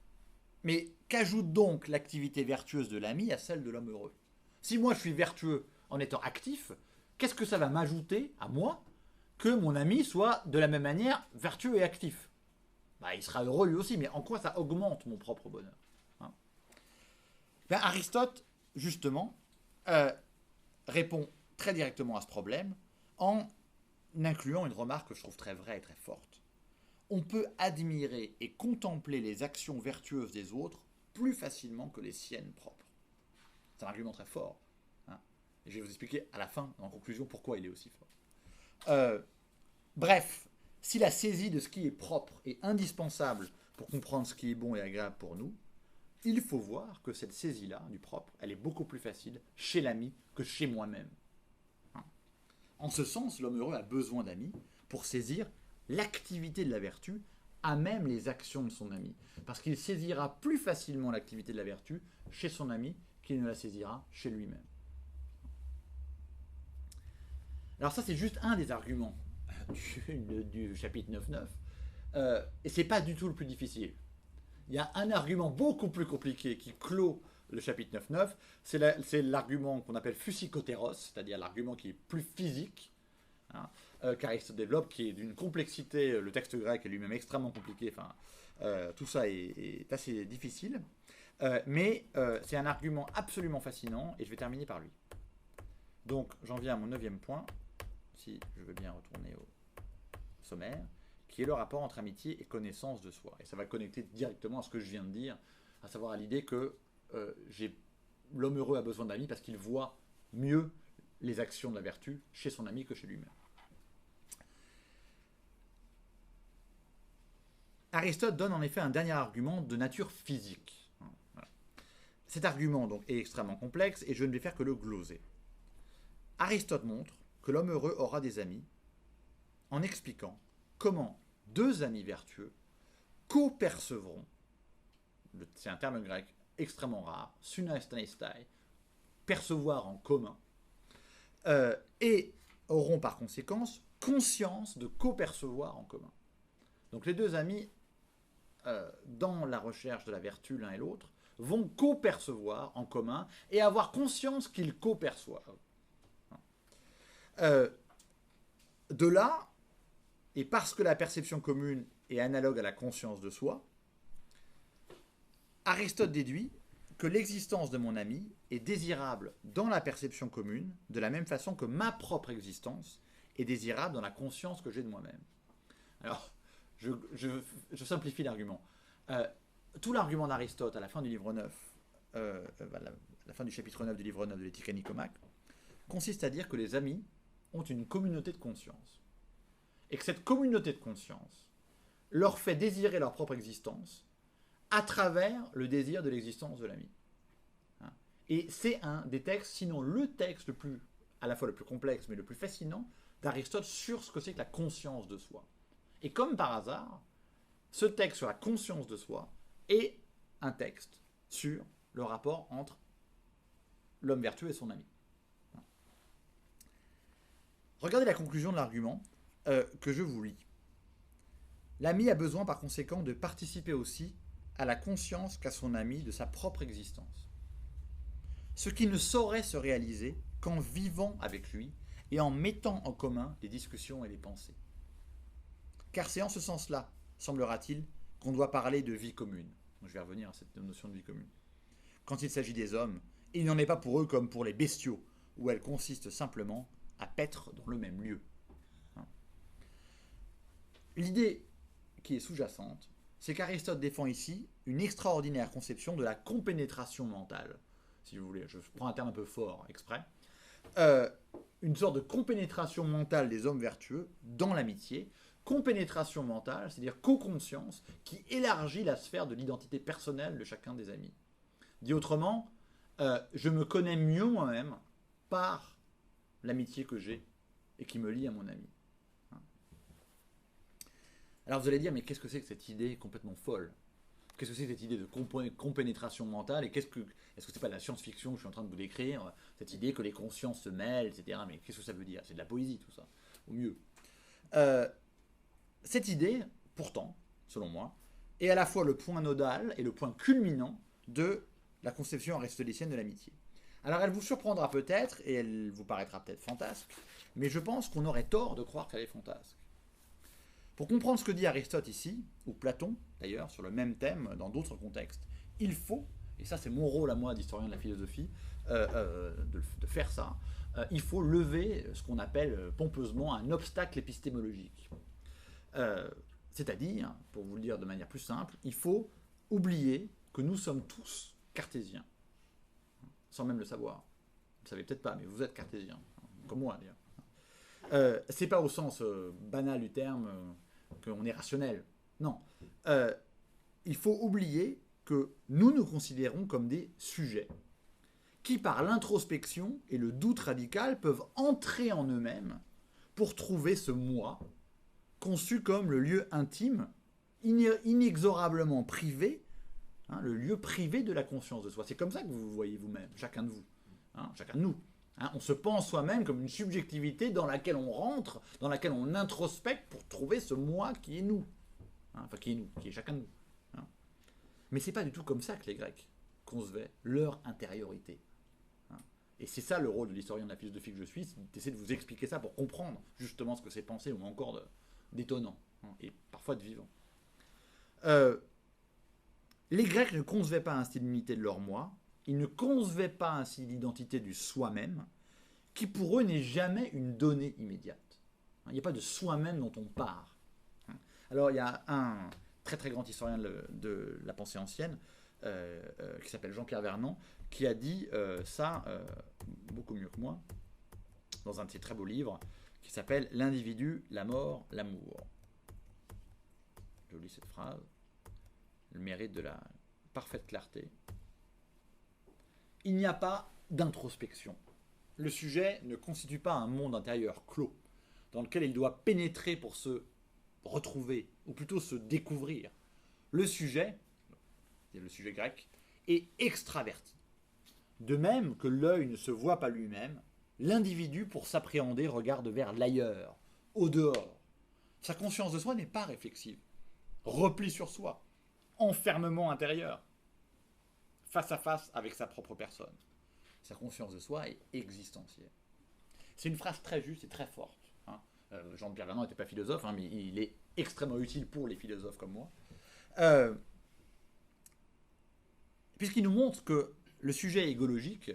mais qu'ajoute donc l'activité vertueuse de l'ami à celle de l'homme heureux? Si moi je suis vertueux en étant actif, qu'est-ce que ça va m'ajouter à moi que mon ami soit de la même manière vertueux et actif? Il sera heureux lui aussi, mais en quoi ça augmente mon propre bonheur, hein? Aristote, justement, répond très directement à ce problème en incluant une remarque que je trouve très vraie et très forte. On peut admirer et contempler les actions vertueuses des autres plus facilement que les siennes propres. C'est un argument très fort, hein. Et je vais vous expliquer à la fin, en conclusion, pourquoi il est aussi fort. Bref, si la saisie de ce qui est propre est indispensable pour comprendre ce qui est bon et agréable pour nous, il faut voir que cette saisie-là, du propre, elle est beaucoup plus facile chez l'ami que chez moi-même. En ce sens, l'homme heureux a besoin d'amis pour saisir l'activité de la vertu, à même les actions de son ami. Parce qu'il saisira plus facilement l'activité de la vertu chez son ami qu'il ne la saisira chez lui-même. Alors ça, c'est juste un des arguments du chapitre 9.9. Et c'est pas du tout le plus difficile. Il y a un argument beaucoup plus compliqué qui clôt le chapitre 9.9, c'est l'argument qu'on appelle physicotéros, c'est-à-dire l'argument qui est plus physique, hein, qu'Aristote développe, qui est d'une complexité, le texte grec est lui-même extrêmement compliqué, tout ça est assez difficile, mais c'est un argument absolument fascinant, et je vais terminer par lui. Donc j'en viens à mon 9e point, si je veux bien retourner au sommaire, qui est le rapport entre amitié et connaissance de soi. Et ça va connecter directement à ce que je viens de dire, à savoir à l'idée que l'homme heureux a besoin d'amis parce qu'il voit mieux les actions de la vertu chez son ami que chez lui-même. Aristote donne en effet un dernier argument de nature physique. Voilà. Cet argument donc est extrêmement complexe et je ne vais faire que le gloser. Aristote montre que l'homme heureux aura des amis en expliquant comment deux amis vertueux co-percevront, c'est un terme grec extrêmement rare, sunastanestai, percevoir en commun, et auront par conséquence conscience de co-percevoir en commun. Donc les deux amis, dans la recherche de la vertu l'un et l'autre, vont co-percevoir en commun et avoir conscience qu'ils co-perçoivent. De là, et parce que la perception commune est analogue à la conscience de soi, Aristote déduit que l'existence de mon ami est désirable dans la perception commune de la même façon que ma propre existence est désirable dans la conscience que j'ai de moi-même. Alors, je simplifie l'argument. Tout l'argument d'Aristote à la fin du livre 9, la fin du chapitre 9 du livre 9 de l'Éthique à Nicomaque, consiste à dire que les amis ont une communauté de conscience. Et que cette communauté de conscience leur fait désirer leur propre existence à travers le désir de l'existence de l'ami. Et c'est un des textes, sinon le texte le plus, à la fois le plus complexe, mais le plus fascinant d'Aristote sur ce que c'est que la conscience de soi. Et comme par hasard, ce texte sur la conscience de soi est un texte sur le rapport entre l'homme vertueux et son ami. Regardez la conclusion de l'argument que je vous lis. L'ami a besoin par conséquent de participer aussi à la conscience qu'a son ami de sa propre existence. Ce qui ne saurait se réaliser qu'en vivant avec lui et en mettant en commun les discussions et les pensées. Car c'est en ce sens-là, semblera-t-il, qu'on doit parler de vie commune. Je vais revenir à cette notion de vie commune. Quand il s'agit des hommes, il n'en est pas pour eux comme pour les bestiaux, où elle consiste simplement à paître dans le même lieu. L'idée qui est sous-jacente, c'est qu'Aristote défend ici une extraordinaire conception de la compénétration mentale, si vous voulez, je prends un terme un peu fort exprès, une sorte de compénétration mentale des hommes vertueux dans l'amitié, compénétration mentale, c'est-à-dire co-conscience, qui élargit la sphère de l'identité personnelle de chacun des amis. Dit autrement, je me connais mieux moi-même par l'amitié que j'ai et qui me lie à mon ami. Alors vous allez dire, mais qu'est-ce que c'est que cette idée complètement folle? Qu'est-ce que c'est que cette idée de compénétration mentale? Et est-ce que c'est pas de la science-fiction que je suis en train de vous décrire? Cette idée que les consciences se mêlent, etc. Mais qu'est-ce que ça veut dire? C'est de la poésie tout ça, au mieux. Cette idée, pourtant, selon moi, est à la fois le point nodal et le point culminant de la conception aristotélicienne de l'amitié. Alors elle vous surprendra peut-être, et elle vous paraîtra peut-être fantasque, mais je pense qu'on aurait tort de croire qu'elle est fantasque. Pour comprendre ce que dit Aristote ici, ou Platon d'ailleurs, sur le même thème dans d'autres contextes, il faut, et ça c'est mon rôle à moi d'historien de la philosophie, de faire ça, il faut lever ce qu'on appelle pompeusement un obstacle épistémologique. C'est-à-dire, pour vous le dire de manière plus simple, il faut oublier que nous sommes tous cartésiens, sans même le savoir. Vous ne savez peut-être pas, mais vous êtes cartésiens, comme moi d'ailleurs. C'est pas au sens banal du terme qu'on est rationnel. Non. Il faut oublier que nous nous considérons comme des sujets qui, par l'introspection et le doute radical, peuvent entrer en eux-mêmes pour trouver ce moi, conçu comme le lieu intime, inexorablement privé, hein, le lieu privé de la conscience de soi. C'est comme ça que vous vous voyez vous-même, chacun de vous, hein, chacun de nous. Hein, on se pense soi-même comme une subjectivité dans laquelle on rentre, dans laquelle on introspecte pour trouver ce moi qui est nous. Hein, enfin, qui est nous, qui est chacun de nous. Hein. Mais c'est pas du tout comme ça que les Grecs concevaient leur intériorité. Hein. Et c'est ça le rôle de l'historien de la philosophie que je suis, c'est d'essayer de vous expliquer ça pour comprendre justement ce que c'est pensé, ou encore d'étonnant, hein, et parfois de vivant. Les Grecs ne concevaient pas ainsi l'unité de leur moi, ils ne concevaient pas ainsi l'identité du soi-même, qui pour eux n'est jamais une donnée immédiate. Il n'y a pas de soi-même dont on part. Alors il y a un très très grand historien de la pensée ancienne, qui s'appelle Jean-Pierre Vernant, qui a dit ça beaucoup mieux que moi, dans un de ses très beaux livres, qui s'appelle « L'individu, la mort, l'amour ». Je lis cette phrase, le mérite de la parfaite clarté. Il n'y a pas d'introspection. Le sujet ne constitue pas un monde intérieur clos, dans lequel il doit pénétrer pour se retrouver, ou plutôt se découvrir. Le sujet grec, est extraverti. De même que l'œil ne se voit pas lui-même, l'individu, pour s'appréhender, regarde vers l'ailleurs, au dehors. Sa conscience de soi n'est pas réflexive. Repli sur soi, enfermement intérieur, face à face avec sa propre personne. Sa conscience de soi est existentielle. C'est une phrase très juste et très forte. Hein. Jean-Pierre Vernant n'était pas philosophe, hein, mais il est extrêmement utile pour les philosophes comme moi. Puisqu'il nous montre que le sujet égologique,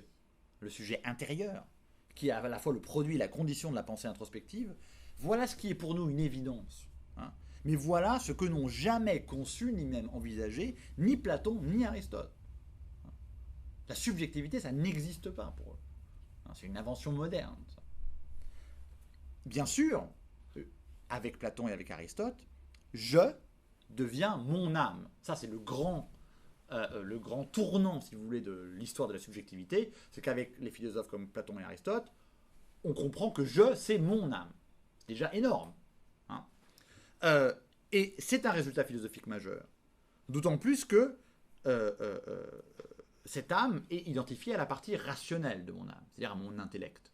le sujet intérieur, qui est à la fois le produit et la condition de la pensée introspective, voilà ce qui est pour nous une évidence. Hein. Mais voilà ce que n'ont jamais conçu, ni même envisagé, ni Platon, ni Aristote. La subjectivité, ça n'existe pas pour eux. Hein, c'est une invention moderne. Ça. Bien sûr, avec Platon et avec Aristote, je deviens mon âme. Ça, c'est le grand tournant, si vous voulez, de l'histoire de la subjectivité. C'est qu'avec les philosophes comme Platon et Aristote, on comprend que je, c'est mon âme. C'est déjà énorme. Hein. Et c'est un résultat philosophique majeur. D'autant plus que cette âme est identifiée à la partie rationnelle de mon âme, c'est-à-dire à mon intellect.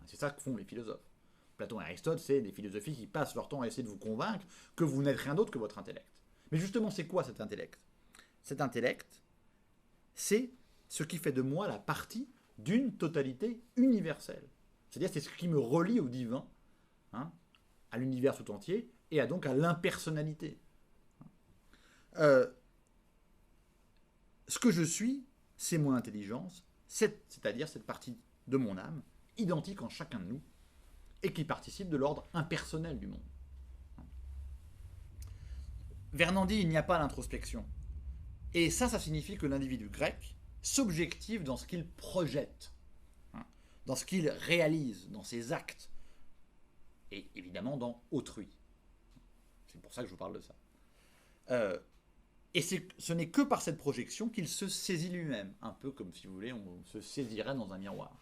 C'est ça que font les philosophes. Platon et Aristote, c'est des philosophies qui passent leur temps à essayer de vous convaincre que vous n'êtes rien d'autre que votre intellect. Mais justement, c'est quoi cet intellect? Cet intellect, c'est ce qui fait de moi la partie d'une totalité universelle. C'est-à-dire c'est ce qui me relie au divin, hein, à l'univers tout entier, et donc à l'impersonnalité. Ce que je suis, c'est mon intelligence, c'est-à-dire cette partie de mon âme, identique en chacun de nous, et qui participe de l'ordre impersonnel du monde. Vernant dit il n'y a pas d'introspection. Et ça signifie que l'individu grec s'objective dans ce qu'il projette, hein, dans ce qu'il réalise, dans ses actes, et évidemment dans autrui. C'est pour ça que je vous parle de ça. Et ce n'est que par cette projection qu'il se saisit lui-même, un peu comme, si vous voulez, on se saisirait dans un miroir.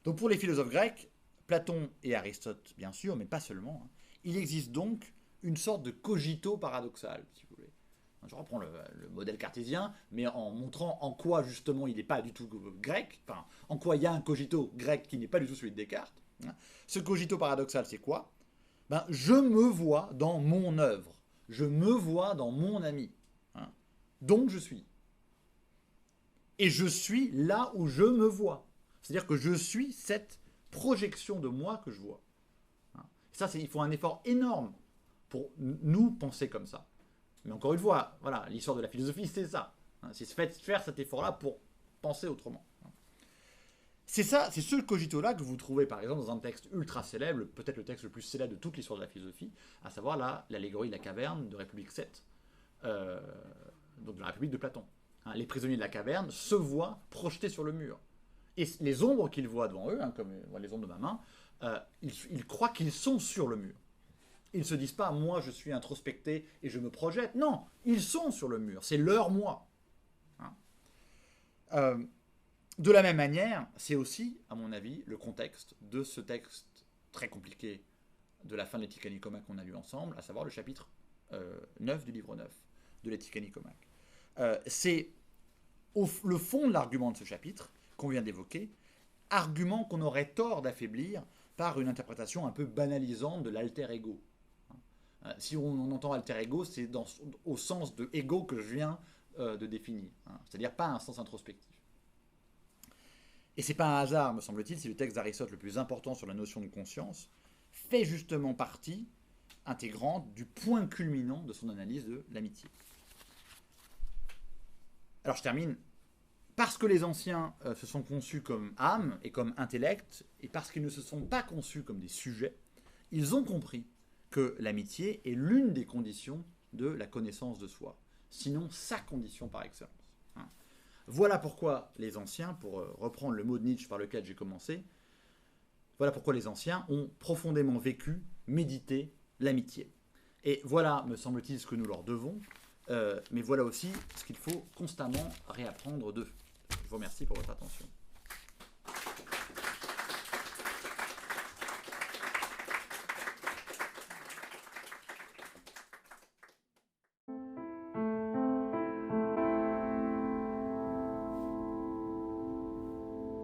Donc pour les philosophes grecs, Platon et Aristote, bien sûr, mais pas seulement, il existe donc une sorte de cogito paradoxal, si vous voulez. Je reprends le modèle cartésien, mais en montrant en quoi, justement, il n'est pas du tout grec, enfin, en quoi il y a un cogito grec qui n'est pas du tout celui de Descartes. Ce cogito paradoxal, c'est quoi? Je me vois dans mon œuvre. Je me vois dans mon ami. Donc je suis. Et je suis là où je me vois. C'est-à-dire que je suis cette projection de moi que je vois. Ça, il faut un effort énorme pour nous penser comme ça. Mais encore une fois, voilà, l'histoire de la philosophie, c'est ça. C'est faire cet effort-là pour penser autrement. C'est ça, c'est ce cogito-là que vous trouvez par exemple dans un texte ultra célèbre, peut-être le texte le plus célèbre de toute l'histoire de la philosophie, à savoir l'allégorie de la caverne de République 7, donc de la République de Platon. Les prisonniers de la caverne se voient projetés sur le mur. Et les ombres qu'ils voient devant eux, comme les ombres de ma main, ils croient qu'ils sont sur le mur. Ils ne se disent pas « moi je suis introspecté et je me projette ». Non, ils sont sur le mur, c'est leur moi. De la même manière, c'est aussi, à mon avis, le contexte de ce texte très compliqué de la fin de l'Éthique à Nicomaque qu'on a lu ensemble, à savoir le chapitre 9 du livre 9 de l'Éthique à Nicomaque. C'est le fond de l'argument de ce chapitre qu'on vient d'évoquer, argument qu'on aurait tort d'affaiblir par une interprétation un peu banalisante de l'alter ego. Si on entend alter ego, c'est au sens de ego que je viens de définir, c'est-à-dire pas un sens introspectif. Et c'est pas un hasard, me semble-t-il, si le texte d'Aristote le plus important sur la notion de conscience fait justement partie intégrante du point culminant de son analyse de l'amitié. Alors je termine. Parce que les anciens se sont conçus comme âme et comme intellect, et parce qu'ils ne se sont pas conçus comme des sujets, ils ont compris que l'amitié est l'une des conditions de la connaissance de soi, sinon sa condition par excellence. Voilà pourquoi les anciens, pour reprendre le mot de Nietzsche par lequel j'ai commencé, voilà pourquoi les anciens ont profondément vécu, médité l'amitié. Et voilà, me semble-t-il, ce que nous leur devons, mais voilà aussi ce qu'il faut constamment réapprendre d'eux. Je vous remercie pour votre attention.